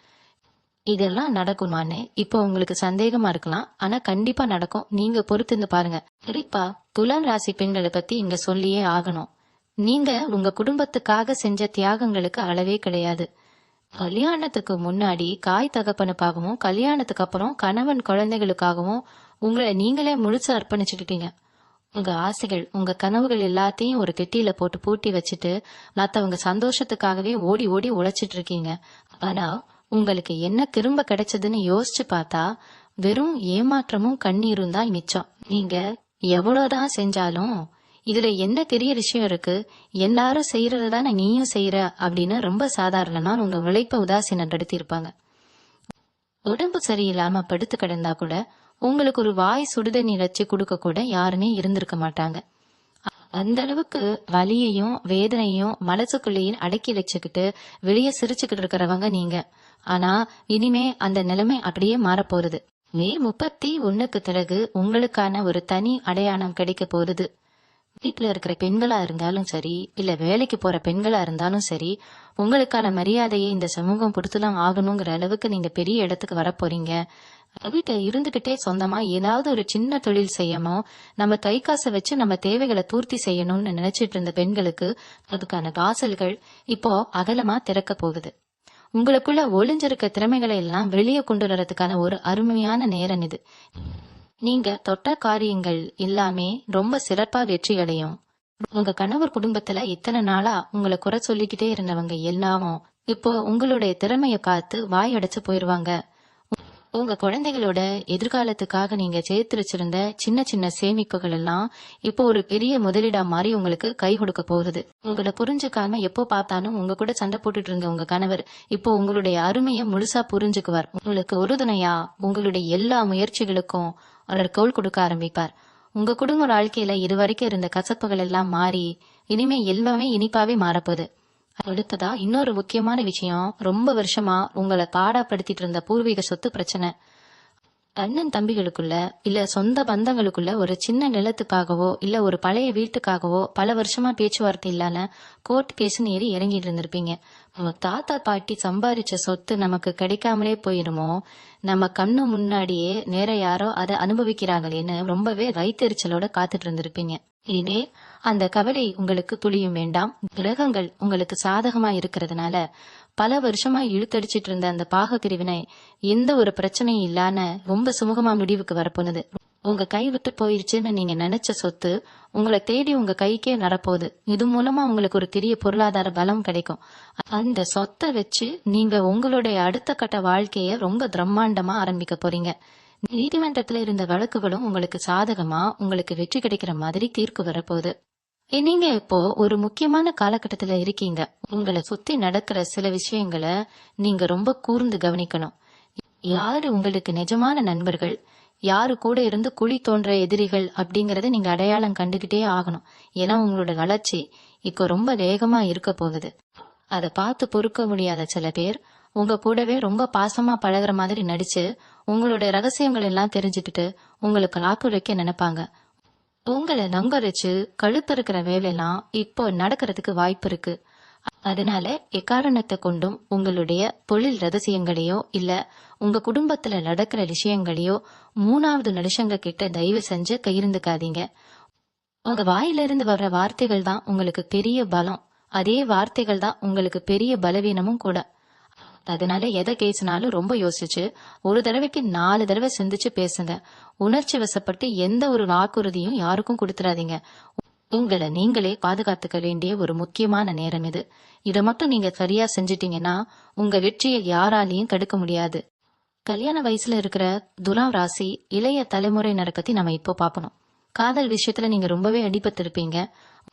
இதெல்லாம் நடக்குமான்னு இப்போ உங்களுக்கு சந்தேகமா இருக்கலாம், ஆனா கண்டிப்பா நடக்கும். நீங்க பொறுத்திருந்து பாருங்க. குறிப்பா துலாம் ராசி பெண்களை பத்தி இங்க சொல்லியே ஆகணும். நீங்க உங்க குடும்பத்துக்காக செஞ்ச தியாகங்களுக்கு அளவே கிடையாது. கல்யாணத்துக்கு முன்னாடி காய் தகப்பனுக்காகவும் கல்யாணத்துக்கு அப்புறம் கணவன் குழந்தைகளுக்காகவும் உங்களை நீங்களே முழுசா அர்ப்பணிச்சுக்கிட்டீங்க. உங்க ஆசைகள் உங்க கனவுகள் எல்லாத்தையும் ஒரு பெட்டியில போட்டு பூட்டி வச்சுட்டு மத்தவங்க சந்தோஷத்துக்காகவே ஓடி ஓடி உழைச்சிட்டு இருக்கீங்க. ஆனா உங்களுக்கு என்ன திரும்ப கிடைச்சதுன்னு யோசிச்சு பார்த்தா வெறும் ஏமாற்றமும் கண்ணீரும் தான் மிச்சம். நீங்க எவ்வளவுதான் செஞ்சாலும் இதுல என்ன பெரிய விஷயம் இருக்கு, எல்லாரும் செய்யறதுதானே நீயும் செய்யற அப்படின்னு ரொம்ப சாதாரணமா உங்க உழைப்ப உதாசீனப்படுத்தி இருப்பாங்க. உடம்பு சரியில்லாம படுத்து கிடந்தா கூட உங்களுக்கு ஒரு வாய் சுடுதண்ணி வச்சு கொடுக்க கூட யாருமே இருந்திருக்க மாட்டாங்க. அந்த அளவுக்கு வலியையும் வேதனையும் மனசுக்குள்ளேயும் அடக்கி வச்சுக்கிட்டு வெளியே சிரிச்சுக்கிட்டு இருக்கிறவங்க நீங்க. ஆனா இனிமே அந்த நிலைமை அப்படியே மாறப்போகுது. மே 31க்கு பிறகு உங்களுக்கான ஒரு தனி அடையாளம் கிடைக்க போகுது. வீட்டுல இருக்கிற பெண்களா இருந்தாலும் சரி, இல்ல வேலைக்கு போற பெண்களா இருந்தாலும் சரி, உங்களுக்கான மரியாதையை இந்த சமூகம் கொடுத்துலாம் ஆகணுங்கிற அளவுக்கு நீங்க பெரிய இடத்துக்கு வரப்போறீங்க. வீட்டை இருந்துகிட்டே சொந்தமா ஏதாவது ஒரு சின்ன தொழில் செய்யணும், நம்ம கை காசை வச்சு நம்ம தேவைகளை பூர்த்தி செய்யணும்னு நினைச்சிட்டு இருந்த பெண்களுக்கு அதுக்கான வாசல்கள் இப்போ அகலமா திறக்க போகுது. உங்களுக்குள்ள ஒளிஞ்சிருக்க திறமைகளை எல்லாம் வெளியே கொண்டு வரதுக்கான ஒரு அருமையான நேரம் இது. நீங்க தொட்ட காரியங்கள் எல்லாமே ரொம்ப சிறப்பா வெற்றி அடையும். உங்க கணவர் குடும்பத்துல இத்தனை நாளா உங்களை குறை சொல்லிக்கிட்டே இருந்தவங்க எல்லாமும் இப்போ உங்களுடைய திறமைய பார்த்து வாய் அடைச்சு போயிருவாங்க. உங்க குழந்தைகளோட எதிர்காலத்துக்காக நீங்க சேர்த்து வச்சிருந்த சின்ன சின்ன சேமிப்புகள் எல்லாம் இப்போ ஒரு பெரிய முதலீடா மாறி உங்களுக்கு கை கொடுக்க போகுது. உங்களை புரிஞ்சுக்காம எப்போ பார்த்தாலும் உங்க கூட சண்டை போட்டுட்டு இருந்த உங்க கணவர் இப்போ உங்களுடைய அருமையை முழுசா புரிஞ்சுக்குவார். உங்களுக்கு உறுதுணையா உங்களுடைய எல்லா முயற்சிகளுக்கும் அவர் கோல் கொடுக்க ஆரம்பிப்பார். உங்க குடும்ப வாழ்க்கையில இதுவரைக்கும் இருந்த கசப்புகள் எல்லாம் மாறி இனிமே எல்லாமே இனிப்பாவே மாறப்போகுது. அடுத்ததா இன்னொரு முக்கியமான விஷயம், ரொம்ப வருஷமா உங்களை பாடாப்படுத்திட்டு இருந்த பூர்வீக சொத்து பிரச்சனை. அண்ணன் தம்பிகளுக்குள்ள இல்ல சொந்த பந்தங்களுக்குள்ள ஒரு சின்ன நிலத்துக்காகவோ இல்ல ஒரு பழைய வீட்டுக்காகவோ பல வருஷமா பேச்சுவார்த்தை இல்லாம கோர்ட் கேஸ்ன்னு ஏறி இறங்கிட்டு இருந்திருப்பீங்க. நம்ம தாத்தா பாட்டி சம்பாதிச்ச சொத்து நமக்கு கிடைக்காமலே போயிருமோ, நம்ம கண்ணு முன்னாடியே நேர யாரோ அதை அனுபவிக்கிறாங்களேன்னு ரொம்பவே வயிற்றெரிச்சலோட காத்துட்டு இருந்திருப்பீங்க. இனிமே அந்த கவலை உங்களுக்கு துளியும் வேண்டாம். கிரகங்கள் உங்களுக்கு சாதகமா இருக்கிறதுனால பல வருஷமா இழுத்தடிச்சிட்டு இருந்த அந்த பாக பிரிவினை எந்த ஒரு பிரச்சனையும் இல்லாம ரொம்ப சுமூகமா முடிவுக்கு வரப்போனது. உங்க கை விட்டு போயிருச்சுன்னு நீங்க நினைச்ச சொத்து உங்களை தேடி உங்க கைக்கே நடப்போகுது. இது மூலமா உங்களுக்கு ஒரு பெரிய பொருளாதார பலம் கிடைக்கும். அந்த சொத்தை வச்சு நீங்க உங்களுடைய அடுத்த கட்ட வாழ்க்கைய ரொம்ப பிரம்மாண்டமா ஆரம்பிக்க போறீங்க. நீதிமன்றத்துல இருந்த வழக்குகளும் உங்களுக்கு சாதகமா உங்களுக்கு வெற்றி கிடைக்கிற மாதிரி தீர்ப்பு வரப்போகுது. நீங்க இப்போ ஒரு முக்கியமான காலகட்டத்துல இருக்கீங்க. உங்களை சுத்தி நடக்கிற சில விஷயங்களை நீங்க ரொம்ப கூர்ந்து கவனிக்கணும். யாரு உங்களுக்கு நிஜமான நண்பர்கள், யாரு கூட இருந்து குழி தோன்ற எதிரிகள் அப்படிங்கறத நீங்க அடையாளம் கண்டுகிட்டே ஆகணும். ஏன்னா உங்களோட வளர்ச்சி இப்போ ரொம்ப வேகமா இருக்க போகுது. அதை பார்த்து பொறுக்க முடியாத சில பேர் உங்க கூடவே ரொம்ப பாசமா பழகுற மாதிரி நடிச்சு உங்களோட ரகசியங்கள் எல்லாம் தெரிஞ்சுக்கிட்டு உங்களுக்கு லாக்கு வைக்க நினைப்பாங்க. உங்களை நம்பரிச்சு கழுத்தறுக்கிற வேலையெல்லாம் இப்போ நடக்கிறதுக்கு வாய்ப்பு இருக்கு. அதனால எக்காரணத்தை கொண்டும் உங்களுடைய தொழில் ரகசியங்களையோ இல்ல உங்க குடும்பத்துல நடக்கிற விஷயங்களையோ மூணாவது மனுஷங்க கிட்ட தயவு செஞ்சு கையிருந்துக்காதீங்க. உங்க வாயிலிருந்து வர்ற வார்த்தைகள் தான் உங்களுக்கு பெரிய பலம். அதே வார்த்தைகள் தான் உங்களுக்கு பெரிய பலவீனமும் கூட. அதனால எதை பேசினாலும் ரொம்ப யோசிச்சு ஒரு தடவைக்கு 4 தடவை சிந்திச்சு பேசுங்க. உணர்ச்சி வசப்பட்டு எந்த ஒரு வாக்குறுதியும் யாருக்கும் கொடுத்துடாதீங்க. உங்களை நீங்களே பாதுகாத்துக்க வேண்டிய ஒரு முக்கியமான நேரம் இது. இதை மட்டும் நீங்க சரியா செஞ்சிட்டீங்கன்னா உங்க வெற்றியை யாராலையும் தடுக்க முடியாது. கல்யாண வயசுல இருக்கிற துலாம் ராசி இளைய தலைமுறையினரை பத்தி நம்ம இப்போ பாப்போம். காதல் விஷயத்துல நீங்க ரொம்பவே அடிபட்டிருப்பீங்க.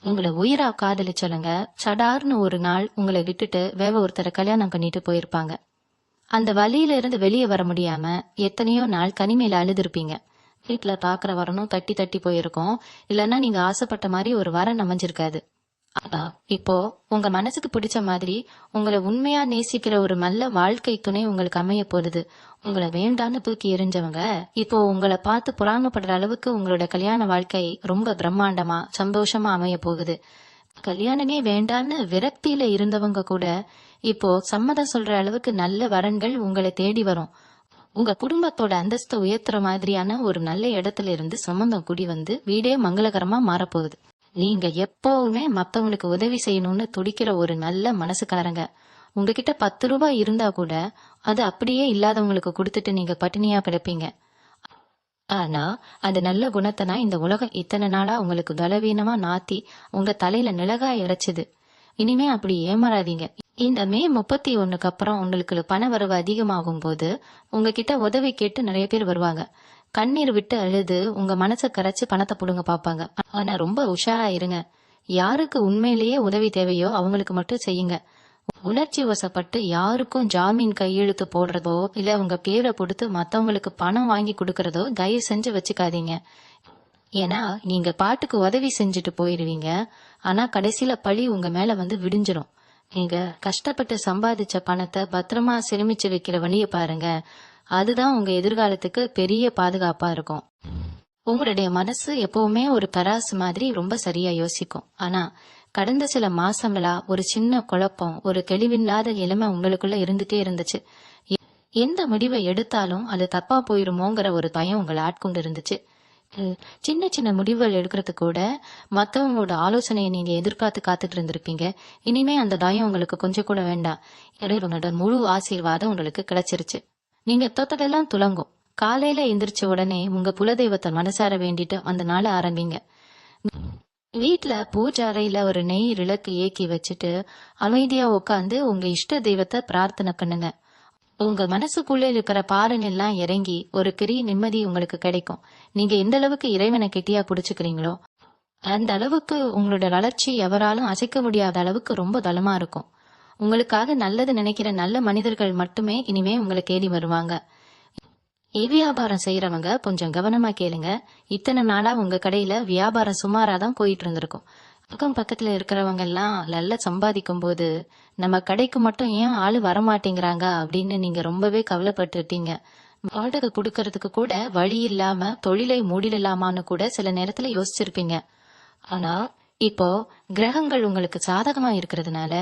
உங்களை உயிரா காதலிச்சவங்க சடார்னு ஒரு நாள் உங்களை விட்டுட்டு வேற ஒருத்தரை கல்யாணம் பண்ணிட்டு போயிருப்பாங்க. அந்த வழியில இருந்து வெளியே வர முடியாம எத்தனையோ நாள் கனிமையில அழுதுருப்பீங்க. வீட்டுல பாக்குற வரனும் தட்டி தட்டி போயிருக்கோம். இல்லைன்னா நீங்க ஆசைப்பட்ட மாதிரி ஒரு வரன் அமைஞ்சிருக்காது. இப்போ உங்க மனசுக்கு பிடிச்ச மாதிரி உங்களை உண்மையா நேசிக்கிற ஒரு நல்ல வாழ்க்கை துணை உங்களுக்கு அமைய போகுது. உங்களை வேண்டான்னு தூக்கி எறிஞ்சவங்க இப்போ உங்களை பார்த்து புறாமப்படுற அளவுக்கு உங்களோட கல்யாண வாழ்க்கை ரொம்ப பிரம்மாண்டமா சந்தோஷமா அமைய போகுது. கல்யாணமே வேண்டான்னு விரக்தியில இருந்தவங்க கூட இப்போ சம்மதம் சொல்ற அளவுக்கு நல்ல வரன்கள் உங்களை தேடி வரும். உங்க குடும்பத்தோட அந்தஸ்தை உயர்த்துற மாதிரியான ஒரு நல்ல இடத்துல இருந்து சம்பந்தம் கூடி வந்து வீடே மங்களகரமா மாறப்போகுது. நீங்க எப்பவுமே மத்தவங்களுக்கு உதவி செய்யணும்னு துடிக்கிற ஒரு நல்ல மனசுக்காரங்க. உங்ககிட்ட 10 ரூபாய் இருந்தா கூட அது அப்படியே இல்லாதவங்களுக்கு கொடுத்துட்டு நீங்க பட்டினியா கிடப்பீங்க. ஆனா அந்த நல்ல குணத்தை இந்த உலகம் இத்தனை நாளா உங்களுக்கு பலவீனமா நாத்தி உங்க தலையில மிளகாய் இறைச்சுது. இனிமே அப்படி ஏமாறாதீங்க. இந்த மே 31க்கு அப்புறம் உங்களுக்கு பண வரவு அதிகமாகும் போது உங்ககிட்ட உதவி கேட்டு நிறைய பேர் வருவாங்க. கண்ணீர் விட்டு அழுது உங்க மனசை கரைச்சு பணத்தை புடுங்க பாப்பாங்க. ஆனா ரொம்ப உஷாரா இருங்க. யாருக்கு உண்மையிலேயே உதவி தேவையோ அவங்களுக்கு மட்டும் செய்யுங்க. உணர்ச்சி வசப்பட்டு யாருக்கும் ஜாமீன் கையெழுத்து போடுறதோ இல்ல உங்க பேரை கொடுத்து மத்தவங்களுக்கு பணம் வாங்கி கொடுக்கறதோ தயவு செஞ்சு வச்சுக்காதீங்க. ஏன்னா நீங்க பாட்டுக்கு உதவி செஞ்சுட்டு போயிருவீங்க. ஆனா கடைசியில பழி உங்க மேல வந்து விடிஞ்சிரும். நீங்க கஷ்டப்பட்டு சம்பாதிச்ச பணத்தை பத்திரமா சேமிச்சு வைக்கிற வழிய பாருங்க. அதுதான் உங்க எதிர்காலத்துக்கு பெரிய பாதுகாப்பா இருக்கும். உங்களுடைய மனசு எப்பவுமே ஒரு தராசு மாதிரி ரொம்ப சரியா யோசிக்கும். ஆனா கடந்த சில மாசங்களா ஒரு சின்ன குழப்பம், ஒரு தெளிவில்லாத நிலைமை உங்களுக்குள்ள இருந்துட்டே இருந்துச்சு. எந்த முடிவை எடுத்தாலும் அது தப்பா போயிருமோங்கிற ஒரு பயம் உங்களை ஆட்கொண்டு இருந்துச்சு. சின்ன சின்ன முடிவுகள் எடுக்கிறது கூட மத்தவங்களோட ஆலோசனையை நீங்க எதிர்பார்த்து காத்துட்டு இருந்திருப்பீங்க. இனிமே அந்த பயம் உங்களுக்கு கொஞ்சம் கூட வேண்டாம். இறைவனோட முழு ஆசீர்வாதம் உங்களுக்கு கிடைச்சிருச்சு. நீங்க தொட்டதெல்லாம் துலங்கும். காலையில எந்திரிச்ச உடனே உங்க குலதெய்வத்தை மனசார வேண்டிட்டு அந்த நாளை ஆரம்பிங்க. வீட்டுல பூஜை அறையில ஒரு நெய் விளக்கு ஏக்கி வச்சுட்டு அமைதியா உட்காந்து உங்க இஷ்ட தெய்வத்தை பிரார்த்தனை பண்ணுங்க. உங்க மனசுக்குள்ள இருக்கிற பாரன் எல்லாம் இறங்கி ஒரு பெரிய நிம்மதி உங்களுக்கு கிடைக்கும். நீங்க எந்த அளவுக்கு இறைவனை கெட்டியா புடிச்சுக்கிறீங்களோ அந்த அளவுக்கு உங்களோட வளர்ச்சி எவராலும் அசைக்க முடியாத அளவுக்கு ரொம்ப பலமா இருக்கும். உங்களுக்காக நல்லது நினைக்கிற நல்ல மனிதர்கள் மட்டுமே இனிமே உங்களை தேடி வருவாங்க. வியாபாரம் செய்யறவங்க கொஞ்சம் கவனமா கேளுங்க. இத்தனை நாளா உங்க கடையில வியாபாரம் சுமாராதான் போயிட்டு இருந்திருக்கும். அக்கம் பக்கத்துல இருக்கிறவங்க எல்லாம் நல்லா சம்பாதிக்கும் போது நம்ம கடைக்கு மட்டும் ஏன் ஆளு வரமாட்டேங்கிறாங்க அப்படின்னு நீங்க ரொம்பவே கவலைப்பட்டுட்டீங்க. வாடகை கொடுக்கறதுக்கு கூட வழி இல்லாம தொழிலை மூடிடலாமான்னு கூட சில நேரத்துல யோசிச்சிருப்பீங்க. ஆனா இப்போ கிரகங்கள் உங்களுக்கு சாதகமா இருக்கிறதுனால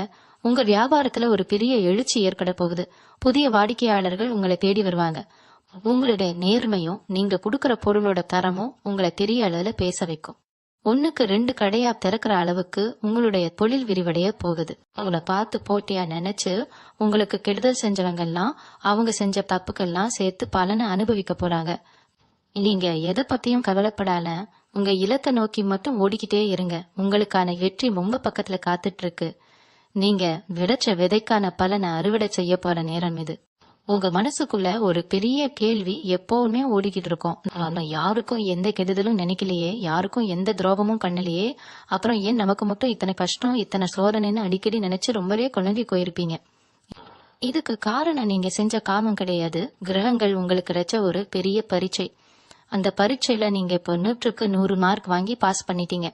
உங்க வியாபாரத்துல ஒரு பெரிய எழுச்சி ஏற்பட போகுது. புதிய வாடிக்கையாளர்கள் உங்களை தேடி வருவாங்க. உங்களுடைய நேர்மையும் நீங்க கொடுக்கற பொருளோட தரமும் உங்களை பெரிய அளவுல பேச வைக்கும். 1க்கு 2 கடையா திறக்கிற அளவுக்கு உங்களுடைய தொழில் விரிவடைய போகுது. அவங்கள பார்த்து போட்டியா நினைச்சு உங்களுக்கு கெடுதல் செஞ்சவங்க எல்லாம் அவங்க செஞ்ச தப்புக்கெல்லாம் சேர்த்து பலனை அனுபவிக்க போறாங்க. நீங்க எதை பத்தியும் கவலைப்படாம உங்க இலக்கை நோக்கி மட்டும் ஓடிக்கிட்டே இருங்க. உங்களுக்கான வெற்றி உங்க பக்கத்துல காத்துட்டு இருக்கு. நீங்க விதைச்ச விதைக்கான பலனை அறுவடை செய்ய போற நேரம் இது. உங்க மனசுக்குள்ள ஒரு பெரிய கேள்வி எப்பவுமே ஓடிக்கிட்டு இருக்கும். நம்ம யாருக்கும் எந்த கெடுதலும் நினைக்கலையே, யாருக்கும் எந்த துரோகமும் பண்ணலையே, அப்புறம் ஏன் நமக்கு மட்டும் இத்தனை கஷ்டம் இத்தனை சோதனைன்னு அடிக்கடி நினைச்சு ரொம்பவே குழம்பி போயிருப்பீங்க. இதுக்கு காரணம் நீங்க செஞ்ச காமம் கிடையாது. கிரகங்கள் உங்களுக்கு கிடைச்ச ஒரு பெரிய பரீட்சை. அந்த பரீட்சையில நீங்க இப்போ 100க்கு 100 மார்க் வாங்கி பாஸ் பண்ணிட்டீங்க.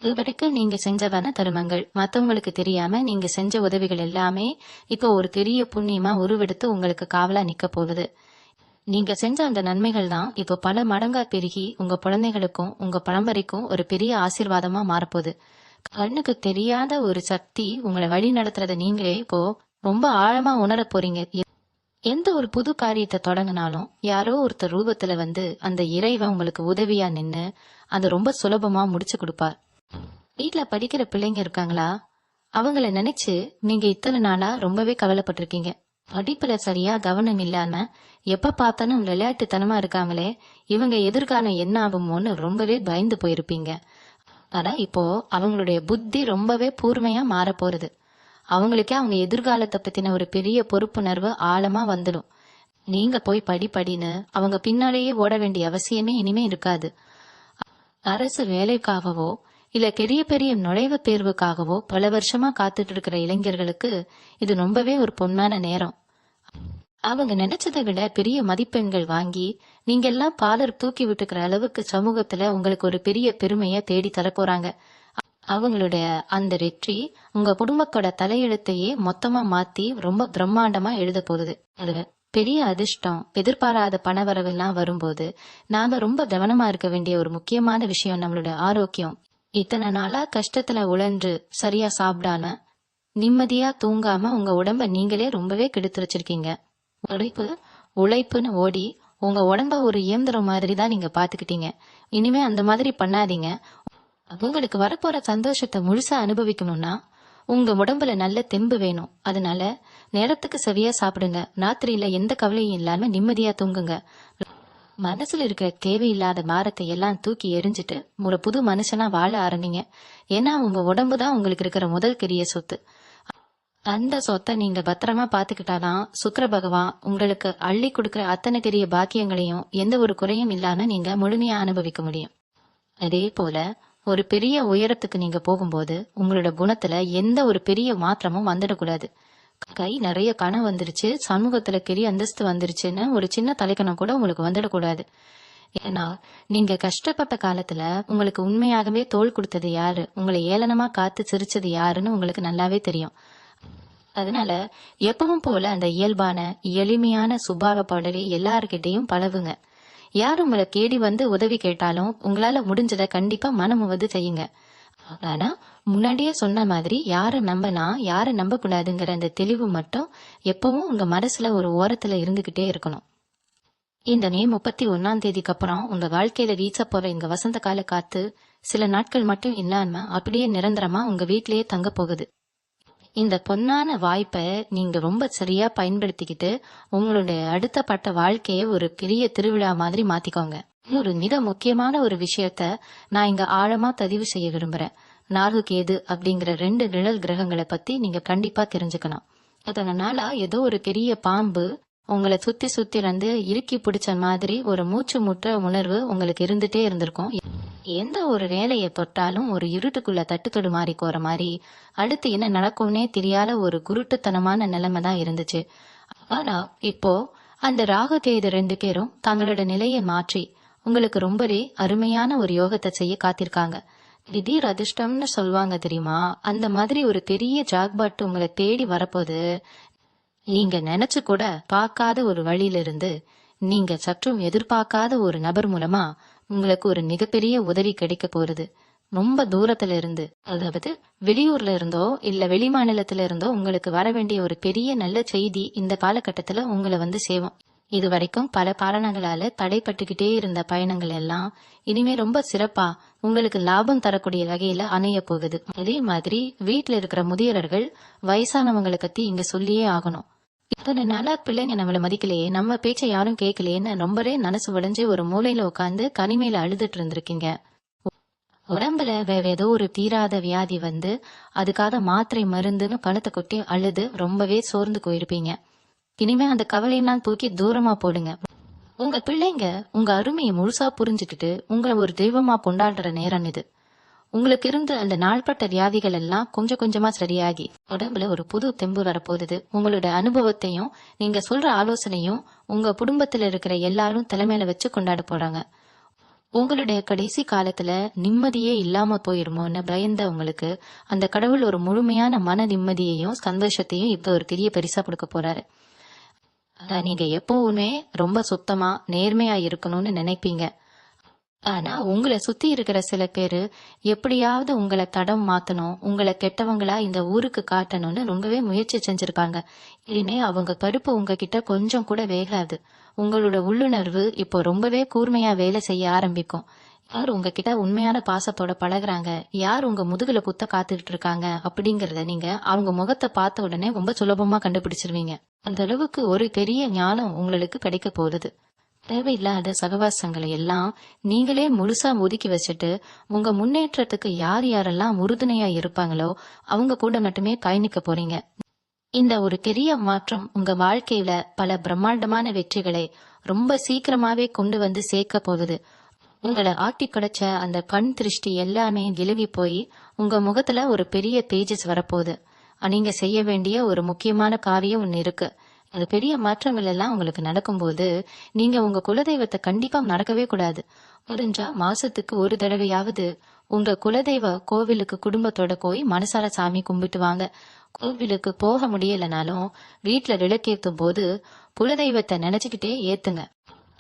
இது வரைக்கும் நீங்க செஞ்சதான தருமங்கள் மத்தவங்களுக்கு தெரியாம நீங்க செஞ்ச உதவிகள் எல்லாமே இப்போ ஒரு பெரிய புண்ணியமா உருவெடுத்து உங்களுக்கு காவலா நிக்க போகுது. நீங்க செஞ்ச அந்த நன்மைகள் தான் இப்போ பல மடங்கா பெருகி உங்க குழந்தைகளுக்கும் உங்க பரம்பரைக்கும் ஒரு பெரிய ஆசீர்வாதமா மாறப்போகுது. கண்ணுக்கு தெரியாத ஒரு சக்தி உங்களை வழி நடத்துறத நீங்களே இப்போ ரொம்ப ஆழமா உணர போறீங்க. எந்த ஒரு புது காரியத்தை தொடங்கினாலும் யாரோ ஒருத்தர் ரூபத்துல வந்து அந்த இறைவன் உங்களுக்கு உதவியா நின்னு அதை ரொம்ப சுலபமா முடிச்சு கொடுப்பார். வீட்டுல படிக்கிற பிள்ளைங்க இருக்காங்களா? அவங்கள நினைச்சு நீங்க இத்தனை நாளா ரொம்பவே கவலைப்பட்டிருக்கீங்க. படிப்புல சரியா கவனம் இல்லாம எப்ப பார்த்தாலும் விளையாட்டுத்தனமா இருக்காங்களே, இவங்க எதிர்காலம் என்ன ஆகுமோன்னு ரொம்பவே பயந்து போயிருப்பீங்க. ஆனா இப்போ அவங்களுடைய புத்தி ரொம்பவே கூர்மையா மாற போறது. அவங்களுக்கே அவங்க எதிர்காலத்தை பத்தின ஒரு பெரிய பொறுப்புணர்வு ஆழமா வந்துடும். நீங்க போய் படின்னு அவங்க பின்னாலேயே ஓட வேண்டிய அவசியமே இனிமே இருக்காது. அரசு வேலைக்காகவோ இல்ல பெரிய பெரிய நுழைவு தேர்வுக்காகவோ பல வருஷமா காத்துட்டு இருக்கிற இளைஞர்களுக்கு இது ரொம்பவே ஒரு பொன்னான நேரம். அவங்க நினைச்சதை விட பெரிய மதிப்பெண்கள் வாங்கி நீங்க எல்லாம் பாலர் தூக்கி விட்டுக்கிற அளவுக்கு சமூகத்துல உங்களுக்கு ஒரு பெரிய பெருமைய தேடி தரப்போறாங்க. அவங்களுடைய அந்த வெற்றி உங்க குடும்பத்தோட தலையெழுத்தையே மொத்தமா மாத்தி ரொம்ப பிரம்மாண்டமா எழுத போகுது. அது பெரிய அதிர்ஷ்டம், எதிர்பாராத பணவரவெல்லாம் வரும்போது நாம ரொம்ப கவனமா இருக்க வேண்டிய ஒரு முக்கியமான விஷயம் நம்மளோட ஆரோக்கியம். இத்தனை நாளா கஷ்டத்துல உழன்று சரியா சாப்பிடாம நிம்மதியா தூங்காம உங்க உடம்ப நீங்களே ரொம்பவே கெடுத்து வச்சிருக்கீங்க. உழைப்புன்னு ஓடி உங்க உடம்ப ஒரு இயந்திரம் மாதிரி தான் நீங்க பாத்துக்கிட்டீங்க. இனிமே அந்த மாதிரி பண்ணாதீங்க. உங்களுக்கு வரப்போற சந்தோஷத்தை முழுசா அனுபவிக்கணும்னா உங்க உடம்புல நல்ல தெம்பு வேணும். அதனால நேரத்துக்கு சரியா சாப்பிடுங்க. ராத்திரியில எந்த கவலையும் இல்லாம நிம்மதியா தூங்குங்க. மனசுல இருக்கிற தேவையில்லாத பாரத்தை எல்லாம் தூக்கி எரிஞ்சிட்டு ஒரு புது மனுஷனா வாழ ஆரம்பிங்க. ஏன்னா உங்க உடம்பு தான் உங்களுக்கு இருக்கிற முதல் பெரிய சொத்து. அந்த சொத்தை நீங்க பத்திரமா பாத்துக்கிட்டாதான் சுக்கிர பகவான் உங்களுக்கு அள்ளி கொடுக்கிற அத்தனை பெரிய பாக்கியங்களையும் எந்த ஒரு குறையும் இல்லாம நீங்க முழுமையா அனுபவிக்க முடியும். அதே போல ஒரு பெரிய உயரத்துக்கு நீங்க போகும்போது உங்களோட குணத்துல எந்த ஒரு பெரிய மாற்றமும் வந்துடக்கூடாது. கை நிறைய கணம் வந்துருச்சு, சமூகத்துல பெரிய அந்தஸ்து வந்துருச்சுன்னு ஒரு சின்ன தலைக்கணம் கூட உங்களுக்கு வந்துடக்கூடாது. ஏன்னா நீங்க கஷ்டப்பட்ட காலத்துல உங்களுக்கு உண்மையாகவே தோள் கொடுத்தது யாரு, உங்களை ஏளனமா காத்து சிரிச்சது யாருன்னு உங்களுக்கு நல்லாவே தெரியும். அதனால எப்பவும் போல அந்த இயல்பான எளிமையான சுபாவப்படவே எல்லார்கிட்டையும் பழகுங்க. யார் உங்களை தேடி வந்து உதவி கேட்டாலும் உங்களால முடிஞ்சதை கண்டிப்பா மனமுவது செய்யுங்க. ஆனா முன்னாடியே சொன்ன மாதிரி யாரை நம்பனா யாரை நம்ப கூடாதுங்கிற அந்த தெளிவு மட்டும் எப்பவும் உங்க மனசுல ஒரு ஓரத்துல இருந்துகிட்டே இருக்கணும். இந்த மே 31 அப்புறம் உங்க வாழ்க்கையில வீச போற இந்த வசந்த கால காத்து சில நாட்கள் மட்டும் இல்லாம அப்படியே நிரந்தரமா உங்க வீட்டிலேயே தங்க போகுது. இந்த பொன்னான வாய்ப்பை நீங்க ரொம்ப சரியா பயன்படுத்திக்கிட்டு உங்களுடைய அடுத்த பட்ட வாழ்க்கைய ஒரு பெரிய திருவிழா மாதிரி மாத்திக்கோங்க. ஒரு மிக முக்கியமான ஒரு விஷயத்த நான் இங்க ஆழமா பதிவு செய்ய விரும்புறேன். ராகு கேது அப்படிங்கிற 2 நிழல் கிரகங்களை பத்தி நீங்க கண்டிப்பா தெரிஞ்சுக்கணும். அதனால ஏதோ ஒரு பெரிய பாம்பு உங்களை சுத்தி சுத்தி வந்து இறுக்கி பிடிச்ச மாதிரி ஒரு மூச்சு முற்ற உணர்வு உங்களுக்கு இருந்துட்டே இருந்திருக்கும். எந்த ஒரு வேலையை தொட்டாலும் ஒரு இருட்டுக்குள்ள தட்டுத்தொடு மாறி கோர மாதிரி அடுத்து என்ன நடக்கும்னே தெரியாத ஒரு குருட்டுத்தனமான நிலைமை தான் இருந்துச்சு. ஆனா இப்போ அந்த ராகு கேது 2 பேரும் தங்களோட நிலையை மாற்றி உங்களுக்கு ரொம்பவே அருமையான ஒரு யோகத்தை செய்ய காத்திருக்காங்க. திடீர் அதிர்ஷ்டம்னு சொல்லுவாங்க தெரியுமா, அந்த மாதிரி ஒரு பெரிய ஜாக்பாட் உங்களை தேடி வரப்போது. நீங்க நினைச்சு கூட பார்க்காத ஒரு வழியிலிருந்து நீங்க சற்றும் எதிர்பார்க்காத ஒரு நபர் மூலமா உங்களுக்கு ஒரு மிகப்பெரிய உதவி கிடைக்க போறது. ரொம்ப தூரத்துல இருந்து, அதாவது வெளியூர்ல இருந்தோ இல்ல வெளி மாநிலத்துல இருந்தோ உங்களுக்கு வர வேண்டிய ஒரு பெரிய நல்ல செய்தி இந்த காலகட்டத்துல உங்களை வந்து சேரும். இது வரைக்கும் பல காரணங்களால தடைப்பட்டுக்கிட்டே இருந்த பயணங்கள் எல்லாம் இனிமே ரொம்ப சிறப்பா உங்களுக்கு லாபம் தரக்கூடிய வகையில அமைய போகுது. அதே மாதிரி வீட்டுல இருக்கிற முதியவர்கள் வயசானவங்களை பத்தி இங்க சொல்லியே ஆகணும். இத்தனை நாளா பிள்ளைங்க நம்மள மதிக்கலையே, நம்ம பேச்சை யாரும் கேட்கலையேன்னு ரொம்பவே மனசு உடைஞ்சு ஒரு மூலையில உட்காந்து கனிமையில அழுதுட்டு இருந்திருக்கீங்க. உடம்புல வேற ஏதோ ஒரு தீராத வியாதி வந்து அதுக்காக மாத்திரை மருந்துன்னு பணத்தை கொட்டி அழுது ரொம்பவே சோர்ந்து போயிருப்பீங்க. இனிமே அந்த கவலையெல்லாம் தூக்கி தூரமா போடுங்க. உங்க பிள்ளைங்க உங்க அருமையை முழுசா புரிஞ்சுக்கிட்டு உங்களை ஒரு தெய்வமா கொண்டாடுற நேரம் இது. உங்களுக்கு இருந்த அந்த நாள்பட்ட வியாதிகள் எல்லாம் கொஞ்சம் கொஞ்சமா சரியாகி உடம்புல ஒரு புது தெம்பு வரப்போகுது. உங்களோட அனுபவத்தையும் நீங்க சொல்ற ஆலோசனையும் உங்க குடும்பத்துல இருக்கிற எல்லாரும் தலைமையில வச்சு கொண்டாட போறாங்க. உங்களுடைய கடைசி காலத்துல நிம்மதியே இல்லாம போயிருமோன்னு பயந்த உங்களுக்கு அந்த கடவுள் ஒரு முழுமையான மன நிம்மதியையும் சந்தோஷத்தையும் இப்ப ஒரு பெரிய பரிசா கொடுக்க போறாரு. நீங்க எப்பவுமே ரொம்ப சுத்தமா நேர்மையா இருக்கணும்னு நினைப்பீங்க. ஆனா உங்களை சுத்தி இருக்கிற சில பேரு எப்படியாவது உங்களை தடம் மாத்தணும், உங்களை கெட்டவங்களா இந்த ஊருக்கு காட்டணும்னு ரொம்பவே முயற்சி செஞ்சிருப்பாங்க. இனிமே அவங்க பருப்பு உங்ககிட்ட கொஞ்சம் கூட வேகாது. உங்களோட உள்ளுணர்வு இப்போ ரொம்பவே கூர்மையா வேலை செய்ய ஆரம்பிக்கும். யார் உங்ககிட்ட உண்மையான பாசத்தோட பழகுறாங்க, யார் உங்க முதுகுல குத்த காத்துக்கிட்டு இருக்காங்க அப்படிங்கறத நீங்க அவங்க முகத்தை பார்த்த உடனே ரொம்ப சுலபமா கண்டுபிடிச்சிருவீங்க. அந்த அளவுக்கு ஒரு பெரிய ஞானம் உங்களுக்கு கிடைக்க போகுது. தேவையில்லாத சகவாசங்களை எல்லாம் நீங்களே முழுசா ஒதுக்கி வச்சுட்டு உங்க முன்னேற்றத்துக்கு யார் யாரெல்லாம் உறுதுணையா இருப்பாங்களோ அவங்க கூட மட்டுமே பயணிக்க போறீங்க. இந்த ஒரு பெரிய மாற்றம் உங்க வாழ்க்கையில பல பிரம்மாண்டமான வெற்றிகளை ரொம்ப சீக்கிரமாவே கொண்டு வந்து சேர்க்க போகுது. உங்களை ஆட்டி படைச்ச அந்த கண் திருஷ்டி எல்லாமே விலகி போய் உங்க முகத்துல ஒரு பெரிய தேஜஸ் வரப்போகுது. நீங்க செய்ய வேண்டிய ஒரு முக்கியமான காரியம் ஒண்ணு இருக்கு. அது பெரிய மாற்றங்கள் எல்லாம் உங்களுக்கு நடக்கும்போது நீங்க உங்க குலதெய்வத்தை கண்டிப்பா நடக்கவே கூடாது. முடிஞ்சா மாசத்துக்கு ஒரு தடவையாவது உங்க குலதெய்வ கோவிலுக்கு குடும்பத்தோட போய் மனசார சாமி கும்பிட்டு வாங்க. கோவிலுக்கு போக முடியலனாலும் வீட்டுல விளக்கேற்றும் போது குலதெய்வத்தை நினைச்சுக்கிட்டே ஏத்துங்க.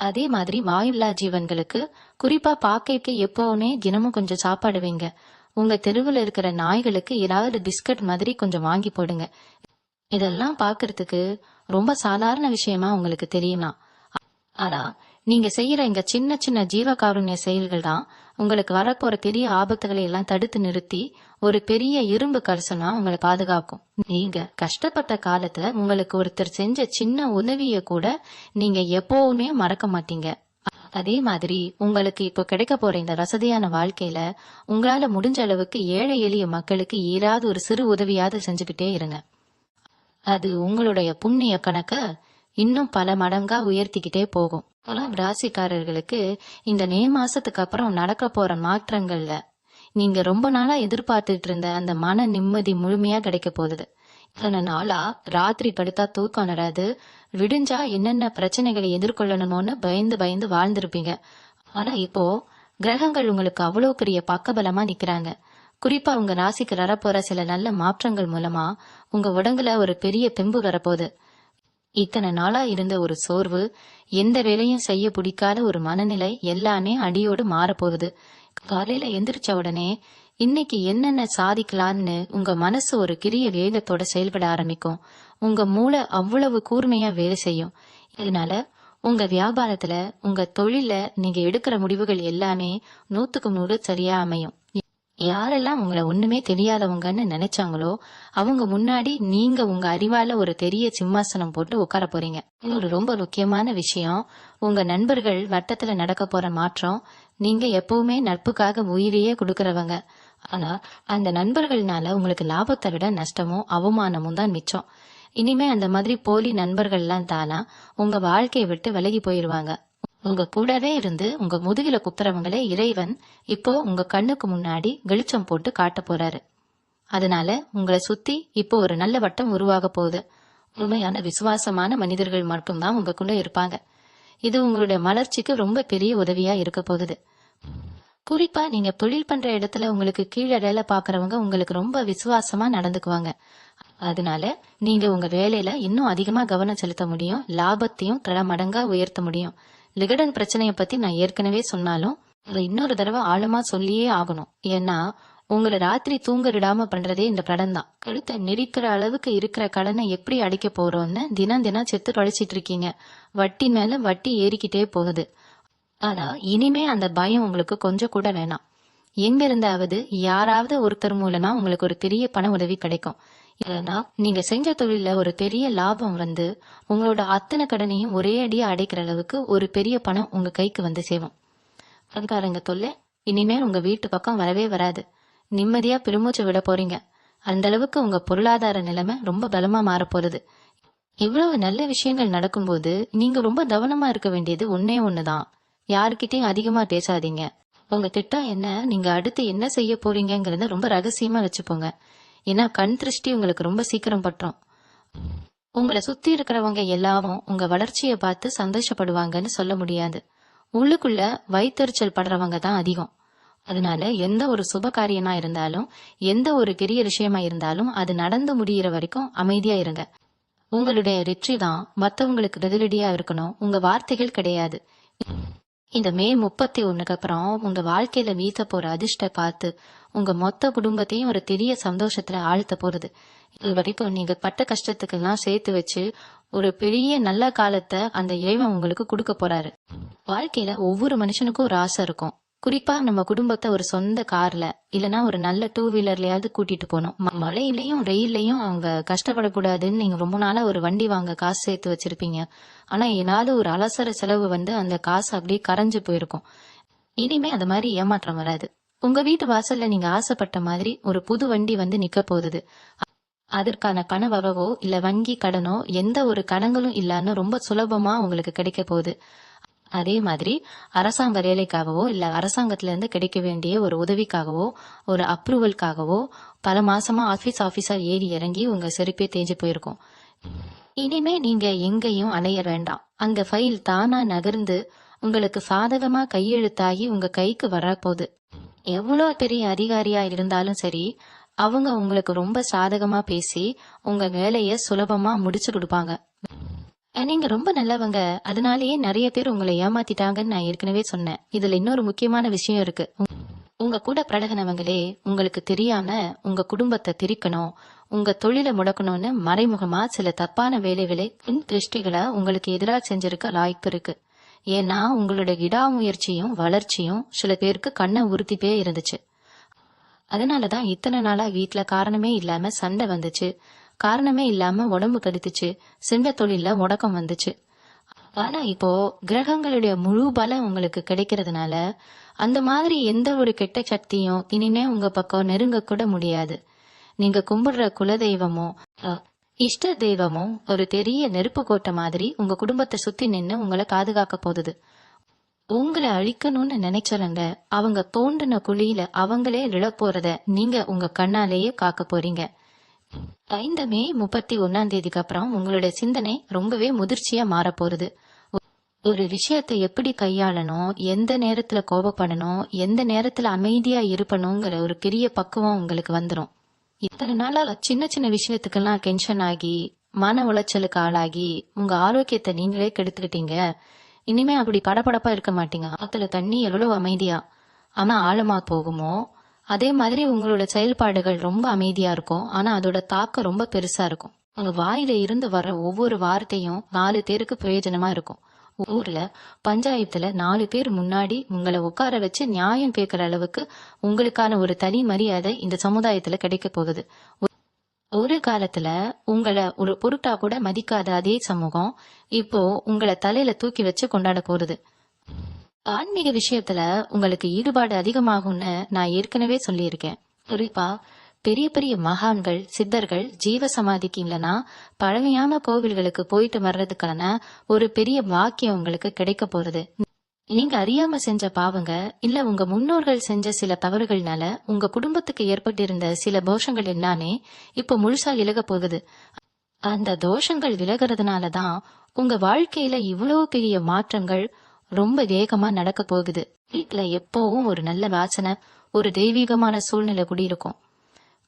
அதே மாதிரி வாயில்லா ஜீவன்களுக்கு குறிப்பா பாக்கைக்கு எப்பவுமே தினமும் கொஞ்சம் சாப்பாடு வைங்க. உங்க தெருவுல இருக்கிற நாய்களுக்கு ஏதாவது பிஸ்கட் மாதிரி கொஞ்சம் வாங்கி போடுங்க. இதெல்லாம் பாக்குறதுக்கு ரொம்ப சாதாரண விஷயமா உங்களுக்கு தெரியலாம். ஆனா நீங்க செய்யற இங்க சின்ன சின்ன ஜீவகாருண்ய செயல்கள் தான் உங்களுக்கு வரப்போற பெரிய ஆபத்துகளை எல்லாம் தடுத்து நிறுத்தி ஒரு பெரிய இரும்பு கலசனா உங்களை பாதுகாக்கும். நீங்க கஷ்டப்பட்ட காலத்துல உங்களுக்கு ஒருத்தர் செஞ்ச சின்ன உதவிய கூட நீங்க எப்பவுமே மறக்க மாட்டீங்க. அதே மாதிரி உங்களுக்கு இப்போ கிடைக்க போற இந்த வசதியான வாழ்க்கையில உங்களால முடிஞ்ச அளவுக்கு ஏழை எளிய மக்களுக்கு ஏதாவது ஒரு சிறு உதவியாவது செஞ்சுக்கிட்டே இருங்க. அது உங்களுடைய புண்ணிய கணக்க இன்னும் பல மடங்கா உயர்த்திக்கிட்டே போகும். ராசிக்காரர்களுக்கு இந்த மே மாசத்துக்கு அப்புறம் நடக்க போற மாற்றங்கள்ல நீங்க ரொம்ப நாளா எதிர்பார்த்துட்டு இருந்த அந்த மன நிம்மதி முழுமையா கிடைக்க போகுது. இத்தனை நாளா ராத்திரி படுத்தா தூக்கம் வராது, விடிஞ்சா என்னென்ன பிரச்சனைகளை எதிர்கொள்ளணும்னு பயந்து பயந்து வாழ்ந்திருப்பீங்க. ஆனா இப்போ கிரகங்கள் உங்களுக்கு அவ்வளவு பெரிய பக்கபலமா நிக்கிறாங்க. குறிப்பா உங்க ராசிக்கு வரப்போற சில நல்ல மாற்றங்கள் மூலமா உங்க உடம்புல ஒரு பெரிய தெம்பு வரப்போகுது. இத்தனை நாளா இருந்த ஒரு சோர்வு, எந்த வேலையும் செய்ய பிடிக்காத ஒரு மனநிலை எல்லாமே அடியோடு மாறப்போகுது. காலையில எந்திரிச்ச உடனே இன்னைக்கு என்னென்ன சாதிக்கலான்னு உங்க மனசு ஒரு கிரிய வேகத்தோட செயல்பட ஆரம்பிக்கும். உங்க மூளை அவ்வளவு கூர்மையா வேலை செய்யும். இதனால உங்க வியாபாரத்துல, உங்க தொழில நீங்க எடுக்கிற முடிவுகள் எல்லாமே 100க்கு 100 சரியா அமையும். யாரெல்லாம் உங்களை ஒண்ணுமே தெரியாதவங்கன்னு நினைச்சாங்களோ அவங்க முன்னாடி நீங்க உங்க அறிவால ஒரு பெரிய சிம்மாசனம் போட்டு உட்கார போறீங்க. ஒரு ரொம்ப முக்கியமான விஷயம், உங்க நண்பர்கள் வட்டத்துல நடக்க போற மாற்றம். நீங்க எப்பவுமே நட்புக்காக உயிரையே கொடுக்கறவங்க. ஆனா அந்த நண்பர்கள்னால உங்களுக்கு லாபத்தை விட நஷ்டமும் அவமானமும் தான் மிச்சம். இனிமே அந்த மாதிரி போலி நண்பர்கள் எல்லாம் தானா உங்க வாழ்க்கையை விட்டு விலகி போயிருவாங்க. உங்க கூடவே இருந்து உங்க முதுகில குத்துறவங்களே இறைவன் இப்போ உங்க கண்ணுக்கு முன்னாடி வெளிச்சம் போட்டு காட்ட போறாரு. அதனால உங்களை சுத்தி இப்போ ஒரு நல்ல வட்டம் உருவாக போகுது. உண்மையான விசுவாசமான மனிதர்கள் மட்டும்தான் உங்களுக்குள்ள இருப்பாங்க. இது உங்களுடைய வளர்ச்சிக்கு ரொம்ப பெரிய உதவியா இருக்க போகுது. குறிப்பா நீங்க தொழில் பண்ற இடத்துல உங்களுக்கு கீழே வேலை பாக்குறவங்க உங்களுக்கு ரொம்ப விசுவாசமா நடந்துக்குவாங்க. அதனால நீங்க உங்க வேலையில இன்னும் அதிகமா கவனம் செலுத்த முடியும், லாபத்தையும் பல மடங்கா உயர்த்த முடியும். லிகடன் பிரச்சனைய பத்தி நான் ஏற்கனவே சொன்னாலும் அதை இன்னொரு தடவை ஆழமா சொல்லியே ஆகணும். ஏன்னா உங்களை ராத்திரி தூங்க விடாம பண்றதே இந்த கடன் தான். கழுத்தை நெரிக்கிற அளவுக்கு இருக்கிற கடனை எப்படி அடைக்க போறோம்னு தினம் தினம் செத்து பழிச்சிட்டு இருக்கீங்க. வட்டி மேல வட்டி ஏறிக்கிட்டே போகுது. ஆனா இனிமே அந்த பயம் உங்களுக்கு கொஞ்சம் கூட வேணாம். எங்க இருந்தாவது யாராவது ஒருத்தர் மூலமா உங்களுக்கு ஒரு பெரிய பண உதவி கிடைக்கும். இல்லைன்னா நீங்க செஞ்ச தொழில ஒரு பெரிய லாபம் வந்து உங்களோட அத்தனை கடனையும் ஒரே அடியா அடைக்கிற அளவுக்கு ஒரு பெரிய பணம் உங்க கைக்கு வந்து சேரும். பணக்காரங்க தொல்லை இனிமேல் உங்க வீட்டு பக்கம் வரவே வராது. நிம்மதியா பெருமூச்சு விட போறீங்க. அந்த அளவுக்கு உங்க பொருளாதார நிலைமை ரொம்ப பலமா மாறப்போறது. இவ்வளவு நல்ல விஷயங்கள் நடக்கும்போது நீங்க ரொம்ப கவனமா இருக்க வேண்டியது ஒன்னே ஒண்ணுதான். யாருக்கிட்டையும் அதிகமா பேசாதீங்க. உங்க திட்டம் என்ன, நீங்க அடுத்து என்ன செய்ய போறீங்கிறத ரொம்ப ரகசியமா வச்சுப்போங்க. ஏன்னா கண் திருஷ்டி உங்களுக்கு ரொம்ப சீக்கிரம் பற்றும். உங்களை சுத்தி இருக்கிறவங்க எல்லாரும் உங்க வளர்ச்சியை பார்த்து சந்தோஷப்படுவாங்கன்னு சொல்ல முடியாது. உள்ளுக்குள்ள வயிற்றுச்சல் படுறவங்க தான் அதிகம். அதனால எந்த ஒரு சுப காரியமா இருந்தாலும், எந்த ஒரு பெரிய விஷயமா இருந்தாலும் அது நடந்து முடிகிற வரைக்கும் அமைதியா இருங்க. உங்களுடைய வெற்றி தான் மற்றவங்களுக்கு பதிலடியா இருக்கணும், உங்க வார்த்தைகள் கிடையாது. இந்த மே 31க்கு அப்புறம் உங்க வாழ்க்கையில வீச போற அதிர்ஷ்ட காத்து உங்க மொத்த குடும்பத்தையும் ஒரு பெரிய சந்தோஷத்துல ஆழ்த்த போறது. இது வரைக்கும் நீங்க பட்ட கஷ்டத்துக்கு எல்லாம் சேர்த்து வச்சு ஒரு பெரிய நல்ல காலத்தை அந்த இறைவன் உங்களுக்கு கொடுக்க போறாரு. வாழ்க்கையில ஒவ்வொரு மனுஷனுக்கும் ஒரு ஆசை இருக்கும். குறிப்பா நம்ம குடும்பத்தை ஒரு சொந்த கார்ல இல்லனா ஒரு நல்ல 2 வீலர்லயாவது கூட்டிட்டு போனோம். மழையிலயும் ரெயிலையும் அவங்க கஷ்டப்படக்கூடாதுன்னு நீங்க ரொம்ப நாளா ஒரு வண்டி வாங்க காசு சேர்த்து வச்சிருப்பீங்க. ஆனா ஏதாவது ஒரு அவசர செலவு வந்து அந்த காசு அப்படியே கரைஞ்சு போயிருக்கும். இனிமே அந்த மாதிரி ஏமாற்றம் வராது. உங்க வீட்டு வாசல்ல நீங்க ஆசைப்பட்ட மாதிரி ஒரு புது வண்டி வந்து நிக்க போகுது. அதற்கான பண வரவோ இல்ல வங்கி கடனோ எந்த ஒரு கடன்களும் இல்லாம ரொம்ப சுலபமா உங்களுக்கு கிடைக்க போகுது. அதே மாதிரி அரசாங்க வேலைக்காகவோ இல்ல அரசாங்கத்துல இருந்து கிடைக்க வேண்டிய ஒரு உதவிக்காகவோ ஒரு அப்ரூவல்காகவோ பல மாசமா ஆபீசர் ஏறி இறங்கி உங்க செருப்பே தேஞ்சு போயிருக்கும். இனிமே நீங்க எங்கேயும் அலைய வேண்டாம். அங்க ஃபைல் தானா நகர்ந்து உங்களுக்கு சாதகமா கையெழுத்தாகி உங்க கைக்கு வரப்போகுது. எவ்வளவு பெரிய அதிகாரியா இருந்தாலும் சரி, அவங்க உங்களுக்கு ரொம்ப சாதகமா பேசி உங்க வேலைய சுலபமா முடிச்சு கொடுப்பாங்க. நீங்க ரொம்ப நல்லவங்க, அதனாலேயே நிறைய பேர் உங்களை ஏமாத்திட்டாங்கன்னு நான் ஏற்கனவே சொன்னேன். இதுல இன்னொரு முக்கியமான விஷயம் இருக்கு. உங்க கூட பழகினவங்களே உங்களுக்கு தெரியாம உங்க குடும்பத்தை திரிக்கணும், உங்க தொழிலை முடக்கணும்னு மறைமுகமா சில தப்பான வேலைகளை திருஷ்டிகளை உங்களுக்கு எதிராக செஞ்சிருக்க வாய்ப்பு இருக்கு. ஏன்னா உங்களோட விடாமுயற்சியும் வளர்ச்சியும் சில பேருக்கு கண்ணை உறுத்திட்டே இருந்துச்சு. அதனாலதான் இத்தனை நாளா வீட்டுல காரணமே இல்லாம சண்டை வந்துச்சு, காரணமே இல்லாம உடம்பு கெடுத்துச்சு, சிம்ப தொழில முடக்கம் வந்துச்சு. ஆனா இப்போ கிரகங்களுடைய முழு பலம் உங்களுக்கு கிடைக்கிறதுனால அந்த மாதிரி எந்த ஒரு கெட்ட சக்தியும் இனிமே உங்க பக்கம் நெருங்க கூட முடியாது. நீங்க கும்பிடுற குலதெய்வமோ இஷ்ட தெய்வமோ ஒரு பெரிய நெருப்பு கோட்டை மாதிரி உங்க குடும்பத்தை சுத்தி நின்னு உங்களை பாதுகாக்க போகுது. உங்களை அழிக்கணும்னு நினைச்சவங்க அவங்க தோண்டின குழியில அவங்களே விழப்போறத நீங்க உங்க கண்ணாலேயே காக்க போறீங்க. 5 மே 31 அப்புறம் உங்களுடைய சிந்தனை ரொம்பவே முதிர்ச்சியா மாற போறது. ஒரு விஷயத்தை எப்படி கையாளணும், எந்த நேரத்துல கோபப்படணும், எந்த நேரத்துல அமைதியா இருப்பணுங்கிற ஒரு பெரிய பக்குவம் உங்களுக்கு வந்துடும். இத்தனை நாளா சின்ன சின்ன விஷயத்துக்கெல்லாம் டென்ஷன் ஆகி மன உளைச்சலுக்கு ஆளாகி உங்க ஆரோக்கியத்தை நீங்களே கெடுத்துக்கிட்டீங்க. இனிமே அப்படி படபடப்பா இருக்க மாட்டீங்க. ஆத்துல தண்ணி எவ்வளவு அமைதியா ஆனா ஆழமா போகுமோ அதே மாதிரி உங்களோட செயல்பாடுகள் ரொம்ப அமைதியா இருக்கும். ஆனா அதோட தாக்கம் ரொம்ப பெருசா இருக்கும். உங்க வாயில இருந்து வர ஒவ்வொரு வார்த்தையும் 4 பேருக்கு பிரயோஜனமா இருக்கும். ஊர்ல பஞ்சாயத்துல 4 பேர் முன்னாடி உங்களை உட்கார வச்சு நியாயம் கேட்கிற அளவுக்கு உங்களுக்கான ஒரு தனி மரியாதை இந்த சமுதாயத்துல கிடைக்க போகுது. ஒரு காலத்துல உங்களை ஒரு பொருட்டா கூட மதிக்காத அதே சமூகம் இப்போ உங்களை தலையில தூக்கி வச்சு கொண்டாட போறது. ஆன்மீக விஷயத்துல உங்களுக்கு ஈடுபாடு அதிகமாகும்னு நான் ஏற்கனவே சொல்லியிருக்கேன். குறிப்பா பெரிய பெரிய மகான்கள் சித்தர்கள் ஜீவ சமாதிக்கு இல்லைன்னா பழமையான கோவில்களுக்கு போயிட்டு வர்றதுக்கான ஒரு பெரிய வாக்கியம் உங்களுக்கு கிடைக்க போறது. நீங்க அறியாம செஞ்ச பாவங்க இல்ல உங்க முன்னோர்கள் செஞ்ச சில தவறுகள்னால உங்க குடும்பத்துக்கு ஏற்பட்டிருந்த சில தோஷங்கள் எல்லாமே இப்போ முழுசா விலக போகுது. அந்த தோஷங்கள் விலகிறதுனாலதான் உங்க வாழ்க்கையில இவ்வளவு பெரிய மாற்றங்கள் ரொம்ப வேகமா நடக்க போகுது. வீட்டுல எப்பவும் ஒரு நல்ல வாசனை, ஒரு தெய்வீகமான சூழ்நிலை குடியிருக்கும்.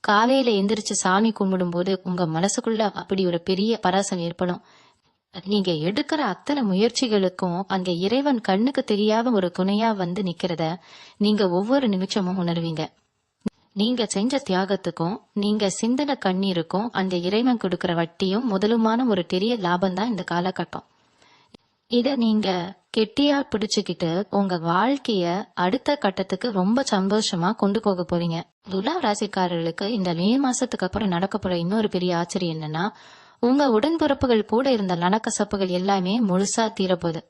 காலையில எந்திரிச்சு சாமி கும்பிடும் போது உங்க மனசுக்குள்ள அப்படி ஒரு பெரிய பரவசம் ஏற்படும். நீங்க எடுக்கிற அத்தனை முயற்சிகளுக்கும் அங்க இறைவன் கண்ணுக்கு தெரியாத ஒரு துணையா வந்து நிக்கிறத நீங்க ஒவ்வொரு நிமிஷமும் உணர்வீங்க. நீங்க செஞ்ச தியாகத்துக்கும் நீங்க சிந்தன கண்ணீருக்கும் அந்த இறைவன் கொடுக்கிற வட்டியும் முதலுமான ஒரு பெரிய லாபம் தான் இந்த காலகட்டம். இத நீங்க கெட்டியா பிடிச்சுக்கிட்டு உங்க வாழ்க்கைய அடுத்த கட்டத்துக்கு ரொம்ப சந்தோஷமா கொண்டு போக போறீங்க. துலா ராசிக்காரர்களுக்கு இந்த மே மாசத்துக்கு அப்புறம் நடக்க போற இன்னொரு பெரிய ஆச்சரியம் என்னன்னா, உங்க உடன்பிறப்புகள் கூட இருந்த லனக்கசப்புகள் எல்லாமே முழுசா தீரப்போகுது.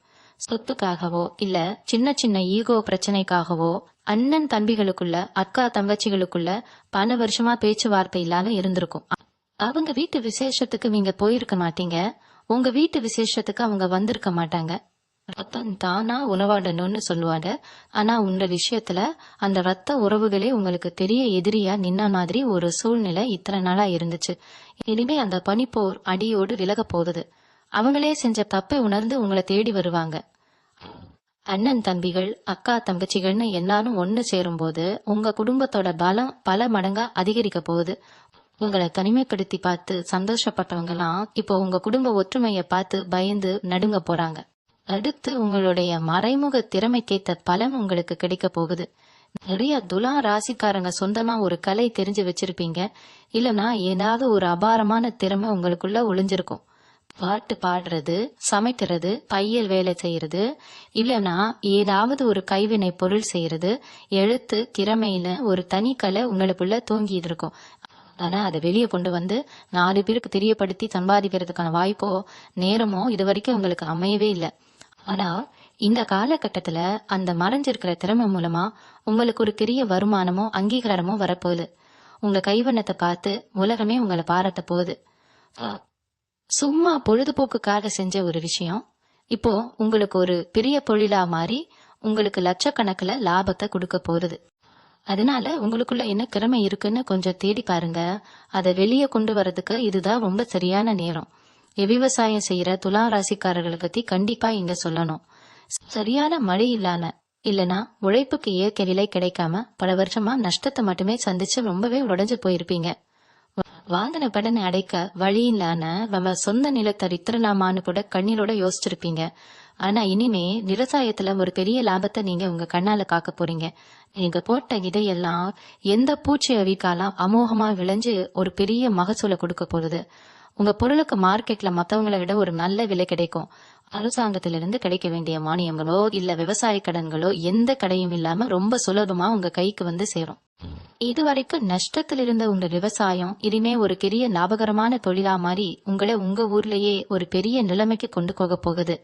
சொத்துக்காகவோ இல்ல சின்ன சின்ன ஈகோ பிரச்சனைக்காகவோ அண்ணன் தம்பிகளுக்குள்ள அக்கா தங்கச்சிகளுக்குள்ள பல வருஷமா பேச்சுவார்த்தை இல்லாம இருந்திருக்கும். அவங்க வீட்டு விசேஷத்துக்கு நீங்க போயிருக்க மாட்டீங்க, உங்க வீட்டு விசேஷத்துக்கு அவங்க வந்திருக்க மாட்டாங்க. ரத்தம் தானா உணவாடணும்னு சொல்லுவாங்க. ஆனா உங்க விஷயத்துல அந்த ரத்த உறவுகளே உங்களுக்கு பெரிய எதிரியா நின்ன மாதிரி ஒரு சூழ்நிலை இத்தனை நாளா இருந்துச்சு. இனிமே அந்த பனிப்போர் அடியோடு விலக போகுது. அவங்களே செஞ்ச தப்பை உணர்ந்து உங்களை தேடி வருவாங்க. அண்ணன் தம்பிகள் அக்கா தங்கச்சிகள்னு எல்லாரும் ஒண்ணு சேரும் போது உங்க குடும்பத்தோட பலம் பல மடங்கா அதிகரிக்க போகுது. உங்களை தனிமைப்படுத்தி பார்த்து சந்தோஷப்பட்டவங்க எல்லாம் இப்போ உங்க குடும்ப ஒற்றுமையை பார்த்து பயந்து நடுங்க போறாங்க. அடுத்து உங்களுடைய மறைமுக திறமைக்கேத்த பலன் உங்களுக்கு கிடைக்க போகுது. நிறைய துலா ராசிக்காரங்க சொந்தமா ஒரு கலை தெரிஞ்சு வச்சிருப்பீங்க, இல்லனா ஏதாவது ஒரு அபாரமான திறமை உங்களுக்குள்ள ஒளிஞ்சிருக்கும். பாட்டு பாடுறது, சமைக்கிறது, தையல் வேலை செய்யறது, இல்லனா ஏதாவது ஒரு கைவினை பொருள் செய்யறது, எழுத்து திறமையில ஒரு தனி கலை உங்களுக்குள்ள தூங்கி இருக்கும். ஆனா அதை வெளியே கொண்டு வந்து 4 பேருக்கு தெரியப்படுத்தி சம்பாதிக்கிறதுக்கான வாய்ப்போ நேரமோ இது வரைக்கும் உங்களுக்கு அமையவே இல்லை. ஆனா இந்த காலகட்டத்துல அந்த மறைஞ்சிருக்கிற திறமை மூலமா உங்களுக்கு ஒரு பெரிய வருமானமோ அங்கீகாரமோ வரப்போகுது. உங்க கைவண்ணத்தை பார்த்து உலகமே உங்களை பாராட்ட போகுது. சும்மா பொழுதுபோக்குக்காக செஞ்ச ஒரு விஷயம் இப்போ உங்களுக்கு ஒரு பெரிய பொழிலா மாறி உங்களுக்கு லட்சக்கணக்கில் லாபத்தை கொடுக்க போகுது. அதனால உங்களுக்குள்ள என்ன திறமை இருக்குன்னு கொஞ்சம் தேடி பாருங்க. அதை வெளியே கொண்டு வரதுக்கு இதுதான் ரொம்ப சரியான நேரம். விவசாயம் செய்யற துலா ராசிக்காரர்களை பத்தி கண்டிப்பா இங்க சொல்லணும். சரியான மழை இல்லனா உழைப்புக்கு ஏற்க விலை கிடைக்காம பல வருஷமா நஷ்டத்தை மட்டுமே சந்திச்சு ரொம்பவே உடைஞ்சு போயிருப்பீங்க. வாங்கின கடனை அடைக்க வழி இல்லாம நம்ம சொந்த நிலத்தை வித்துறலாமான்னு கூட கண்ணீரோட யோசிச்சிருப்பீங்க. ஆனா இனிமே விவசாயத்துல ஒரு பெரிய லாபத்தை நீங்க உங்க கண்ணால காக்க போறீங்க. நீங்க போட்ட இதையெல்லாம் எந்த பூச்சி அவிக்காலாம் அமோகமா விளைஞ்சு ஒரு பெரிய மகசூலை கொடுக்க போகுது. உங்க பொருளுக்கு மார்க்கெட்ல மத்தவங்களை விட ஒரு நல்ல விலை கிடைக்கும். அரசாங்கத்திலிருந்து கிடைக்க வேண்டிய மானியங்களோ இல்ல விவசாய கடன்களோ எந்த கடையும் இல்லாம ரொம்ப சுலபமா உங்க கைக்கு வந்து சேரும். இதுவரைக்கும் நஷ்டத்தில் இருந்த உங்க விவசாயம் இனிமே ஒரு பெரிய லாபகரமான தொழிலா மாறி உங்களை உங்க ஊர்லயே ஒரு பெரிய நிலைமைக்கு கொண்டு போக போகுது.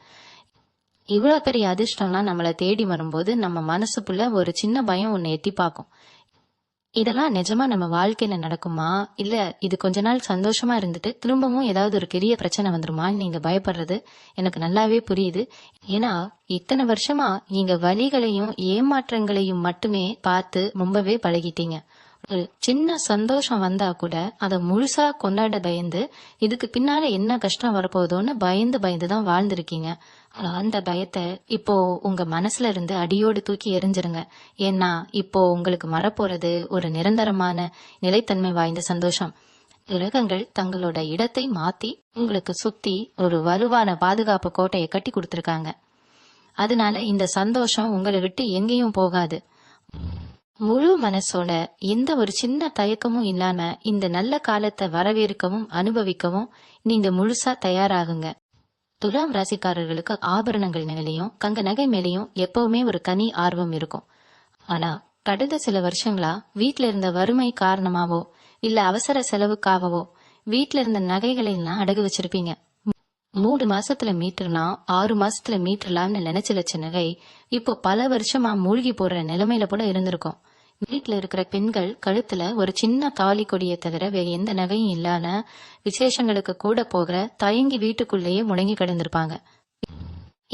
இவ்வளவு பெரிய அதிர்ஷ்டம்லாம் நம்மளை தேடி வரும்போது நம்ம மனசுக்குள்ள ஒரு சின்ன பயம் ஒண்ணு எட்டி பார்க்கும். இதெல்லாம் நிஜமா நம்ம வாழ்க்கையில நடக்குமா, இல்ல இது கொஞ்ச நாள் சந்தோஷமா இருந்துட்டு திரும்பவும் ஏதாவது ஒரு பெரிய பிரச்சனை வந்துருமான்னு நீங்க பயப்படுறது எனக்கு நல்லாவே புரியுது. ஏன்னா இத்தனை வருஷமா நீங்க வலிகளையும் ஏமாற்றங்களையும் மட்டுமே பார்த்து ரொம்பவே பழகிட்டீங்க. ஒரு சின்ன சந்தோஷம் வந்தா கூட அதை முழுசா கொண்டாட பயந்து இதுக்கு பின்னால என்ன கஷ்டம் வரப்போகுதோன்னு பயந்து பயந்துதான் வாழ்ந்திருக்கீங்க. அந்த பயத்தை இப்போ உங்க மனசுல இருந்து அடியோடு தூக்கி எறிஞ்சிருங்க. ஏன்னா இப்போ உங்களுக்கு வரப்போறது ஒரு நிரந்தரமான நிலைத்தன்மை வாய்ந்த சந்தோஷம். கிரகங்கள் தங்களோட இடத்தை மாத்தி உங்களுக்கு சுத்தி ஒரு வலுவான பாதுகாப்பு கோட்டையை கட்டி கொடுத்திருக்காங்க. அதனால இந்த சந்தோஷம் உங்களை விட்டு எங்கேயும் போகாது. முழு மனசோட எந்த ஒரு சின்ன தயக்கமும் இல்லாம இந்த நல்ல காலத்தை வரவேற்கவும் அனுபவிக்கவும் நீங்க முழுசா தயாராகுங்க. துலாம் ராசிக்காரர்களுக்கு ஆபரணங்கள் மேலேயும் தங்க நகை மேலேயும் எப்பவுமே ஒரு தனி ஆர்வம் இருக்கும். ஆனா கடந்த சில வருஷங்களா வீட்டுல இருந்த வறுமை காரணமாவோ இல்ல அவசர செலவுக்காகவோ வீட்டுல இருந்த நகைகளை எல்லாம் அடகு வச்சிருப்பீங்க. 3 மாசத்துல மீட்டுலாம் 6 மாசத்துல மீட்டுலாம்னு நினைச்சு வச்ச நகை இப்போ பல வருஷமா மூழ்கி போடுற நிலைமையில கூட இருந்திருக்கும். வீட்டுல இருக்கிற பெண்கள் கழுத்துல ஒரு சின்ன தாலி கொடியை தவிர வேற எந்த நகையும் இல்லாம விசேஷங்களுக்கு கூட போகிற தயங்கி வீட்டுக்குள்ளேயே முடங்கி கிடந்திருப்பாங்க.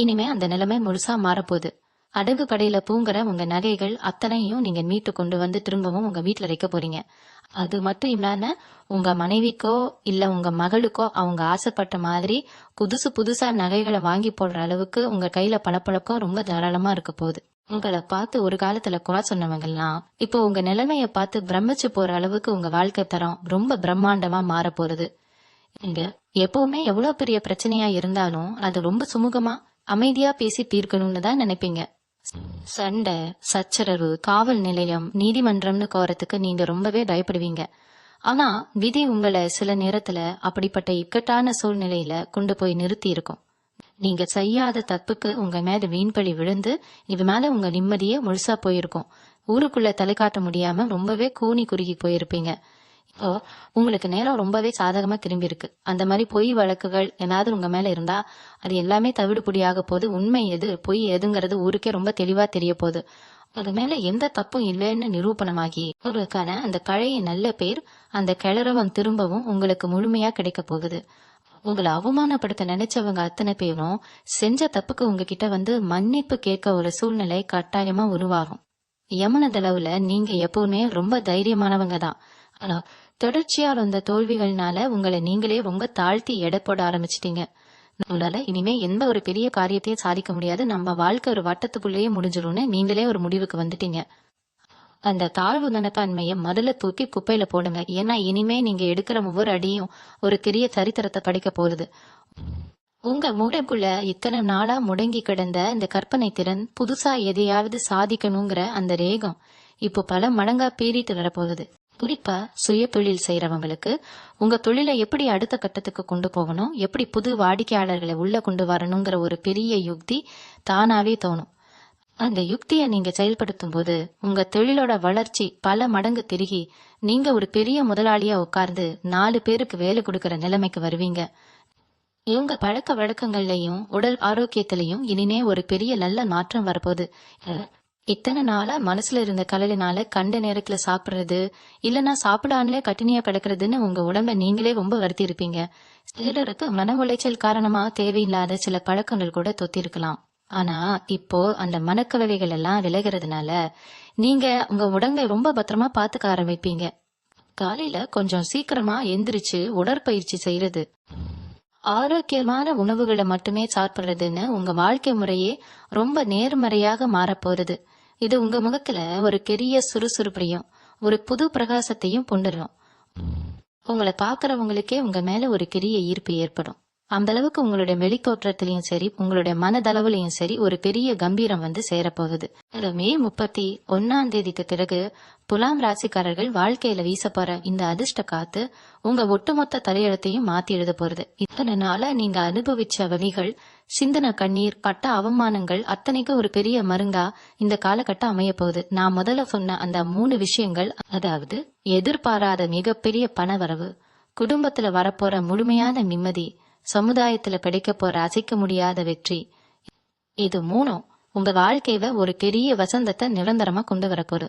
இனிமே அந்த நிலைமை முழுசா மாறப்போகுது. அடகு கடையில பூங்குற உங்க நகைகள் அத்தனையும் நீங்க மீட்டு கொண்டு வந்து திரும்பவும் உங்க வீட்டுல வைக்க போறீங்க. அது மட்டும் இல்லாம உங்க மனைவிக்கோ இல்ல உங்க மகளுக்கோ அவங்க ஆசைப்பட்ட மாதிரி புதுசு புதுசா நகைகளை வாங்கி போடுற அளவுக்கு உங்க கையில பணப்பழக்கம் ரொம்ப தாராளமா இருக்க போகுது. உங்களை பார்த்து ஒரு காலத்துல குறை சொன்னவங்கலாம் இப்போ உங்க நிலைமைய பார்த்து பிரமிச்சு போற அளவுக்கு உங்க வாழ்க்கை தரம் ரொம்ப பிரம்மாண்டமா மாற போறது. நீங்க எப்பவுமே எவ்வளவு பெரிய பிரச்சனையா இருந்தாலும் அது ரொம்ப சுமூகமா அமைதியா பேசி தீர்க்கணும்னு தான் நினைப்பீங்க. சண்டை, சச்சரவு, காவல் நிலையம், நீதிமன்றம்னு கோரத்துக்கு நீங்க ரொம்பவே பயப்படுவீங்க. ஆனா விதி உங்களை சில நேரத்துல அப்படிப்பட்ட இக்கட்டான சூழ்நிலையில கொண்டு போய் நிறுத்தி இருக்கும். நீங்க செய்யாத தப்புக்கு உங்க மேல வீண்பழி விழுந்து இது மேல உங்க நிம்மதியே முழுசா போயிருக்கும். ஊருக்குள்ள தலை காட்ட முடியாம ரொம்பவே கூனி குறுகி போயிருப்பீங்க. இப்போ உங்களுக்கு நேரம் ரொம்பவே சாதகமா திரும்பி இருக்கு. அந்த மாதிரி பொய் வழக்குகள் ஏதாவது உங்க மேல இருந்தா அது எல்லாமே தவிடுபடியாக போகுது. உண்மை எது பொய் எதுங்கிறது ஊருக்கே ரொம்ப தெளிவா தெரிய போகுது. அது மேல எந்த தப்பும் இல்லைன்னு நிரூபணமாகி உங்களுக்கான அந்த பழைய நல்ல பேர் அந்த கிளறவன் திரும்பவும் உங்களுக்கு முழுமையா கிடைக்க போகுது. உங்களை அவமானப்படுத்த நினைச்சவங்க அத்தனை பேரும் செஞ்ச தப்புக்கு உங்ககிட்ட வந்து மன்னிப்பு கேட்க ஒரு சூழ்நிலை கட்டாயமா உருவாகும். யமனதளவுல நீங்க எப்பவுமே ரொம்ப தைரியமானவங்க தான். ஆனா தொடர்ச்சியா வந்த தோல்விகள்னால உங்களை நீங்களே ரொம்ப தாழ்த்தி எடை போட ஆரம்பிச்சிட்டீங்க. நம்மளால இனிமே எந்த ஒரு பெரிய காரியத்தையும் சாதிக்க முடியாது, நம்ம வாழ்க்கை ஒரு வட்டத்துக்குள்ளேயே முடிஞ்சிடும்னு நீங்களே ஒரு முடிவுக்கு வந்துட்டீங்க. அந்த தாழ்வு மனப்பான்மைய முதல்ல தூக்கி குப்பையில போடுங்க. ஏன்னா இனிமே நீங்க எடுக்கிற ஒவ்வொரு அடியும் ஒரு பெரிய சரித்திரத்தை படிக்க போகுது. உங்க மூளைக்குள்ள இத்தனை நாளா முடங்கி கிடந்த இந்த கற்பனை திறன் புதுசா எதையாவது சாதிக்கணுங்கிற அந்த ரேகம் இப்போ பல மடங்கா பீறிட்டு வரப்போகுது. குறிப்பா சுய தொழில் செய்யறவங்களுக்கு உங்க தொழிலை எப்படி அடுத்த கட்டத்துக்கு கொண்டு போகணும், எப்படி புது வாடிக்கையாளர்களை உள்ள கொண்டு வரணுங்கிற ஒரு பெரிய யுக்தி தானாவே தோணும். அந்த யுக்தியை நீங்க செயல்படுத்தும் போது உங்க தொழிலோட வளர்ச்சி பல மடங்கு பெருகி நீங்க ஒரு பெரிய முதலாளியா உட்கார்ந்து 4 பேருக்கு வேலை கொடுக்கற நிலைமைக்கு வருவீங்க. இவங்க பழக்க வழக்கங்கள்லயும் உடல் ஆரோக்கியத்திலையும் இனிமே ஒரு பெரிய நல்ல மாற்றம் வரப்போகுது. இத்தனை நாளா மனசுல இருந்த கவலைனால கண்ட நேரத்துல சாப்பிடுறது இல்லைன்னா சாப்பிடாமலே கட்டினியா கிடக்குறதுன்னு உங்க உடம்ப நீங்களே ரொம்ப வருத்தி இருப்பீங்க. சிலருக்கு மன உளைச்சல் காரணமா தேவையில்லாத சில பழக்கங்கள் கூட தொத்திருக்கலாம். ஆனா இப்போ அந்த மனக்கவலைகள் எல்லாம் விலகிறதுனால நீங்க உங்க உடம்பை ரொம்ப பத்திரமா பாத்துக்க ஆரம்பிப்பீங்க. காலையில கொஞ்சம் சீக்கிரமா எந்திரிச்சு உடற்பயிற்சி செய்யறது, ஆரோக்கியமான உணவுகளை மட்டுமே சாப்பிடுறதுன்னு உங்க வாழ்க்கை முறையே ரொம்ப நேர்மறையாக மாறப்போறது. இது உங்க முகத்துல ஒரு பெரிய சுறுசுறுப்பையும் ஒரு புது பிரகாசத்தையும் கொண்டுடும். உங்களை பாக்குறவங்களுக்கே உங்க மேல ஒரு பெரிய ஈர்ப்பு ஏற்படும். அந்த அளவுக்கு உங்களுடைய வெளித்தோற்றத்திலையும் சரி, உங்களுடைய மனதளவுலையும் சரி ஒரு பெரிய கம்பீரம் வந்து சேரப்போகுது. இந்த மே 31 பிறகு துலாம் ராசிக்காரர்கள் வாழ்க்கையில வீச போற இந்த அதிர்ஷ்ட காத்து உங்க ஒட்டுமொத்த தலையெழுத்தையும் மாத்தி எழுத போறது. இத்தனை நாளா நீங்க அனுபவிச்ச வலிகள், சிந்தன கண்ணீர், பட்ட அவமானங்கள் அத்தனைக்கும் ஒரு பெரிய மருங்கா இந்த காலகட்டம் அமைய போகுது. நான் முதல்ல சொன்ன அந்த 3 விஷயங்கள், அதாவது எதிர்பாராத மிகப்பெரிய பணவரவு, குடும்பத்துல வரப்போற முழுமையான நிம்மதி, சமுதாயத்துல கிடைக்க போற அசைக்க முடியாத வெற்றி, இது 3ம் உங்க வாழ்க்கையில ஒரு பெரிய வசந்தத்தை நிரந்தரமா கொண்டு வரப்போகுது.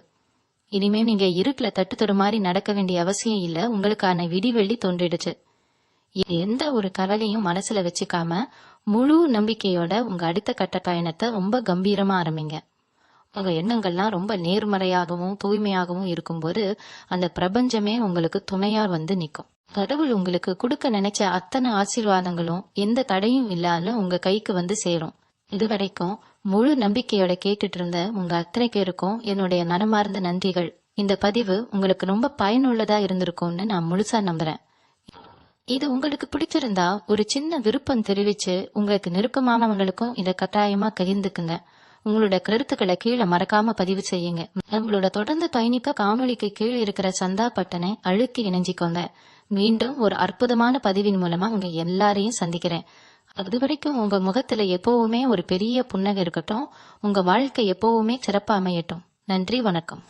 இனிமே நீங்க இருட்டுல தட்டு மாதிரி நடக்க வேண்டிய அவசியம் இல்ல. உங்களுக்கான விடிவெள்ளி தோன்றிடுச்சு. எந்த ஒரு கவலையும் மனசுல வச்சுக்காம முழு நம்பிக்கையோட உங்க அடுத்த கட்ட பயணத்தை ரொம்ப கம்பீரமா ஆரம்பிங்க. உங்க எண்ணங்கள்லாம் ரொம்ப நேர்மறையாகவும் தூய்மையாகவும் இருக்கும்போது அந்த பிரபஞ்சமே உங்களுக்கு துணையா வந்து நிற்கும். கடவுள் உங்களுக்கு கொடுக்க நினைச்ச அத்தனை ஆசீர்வாதங்களும் எந்த தடையும் இல்லாத உங்க கைக்கு வந்து சேரும். இதுவரைக்கும் முழு நம்பிக்கையோட கேட்டுட்டு இருந்த உங்க அத்தனை பேருக்கும் என்னுடைய மனமார்ந்த நன்றிகள். இந்த பதிவு உங்களுக்கு ரொம்ப பயனுள்ளதா இருந்திருக்கும்னு நான் முழுசா நம்புறேன். இது உங்களுக்கு பிடிச்சிருந்தா ஒரு சின்ன விருப்பம் தெரிவிச்சு உங்களுக்கு நெருக்கமானவங்களுக்கும் இதை கட்டாயமா பகிர்ந்துக்குங்க. உங்களோட கருத்துக்களை கீழே மறக்காம பதிவு செய்யுங்க. உங்களோட தொடர்ந்து பயணிக்க காணொலிக்கு கீழே இருக்கிற சந்தா பட்டனை அழுத்தி இணைஞ்சிக்கோங்க. மீண்டும் ஒரு அற்புதமான பதிவின் மூலமா உங்க எல்லாரையும் சந்திக்கிறேன். அது வரைக்கும் உங்க முகத்துல எப்பவுமே ஒரு பெரிய புன்னகை இருக்கட்டும். உங்க வாழ்க்கை எப்பவுமே சிறப்பா அமையட்டும். நன்றி, வணக்கம்.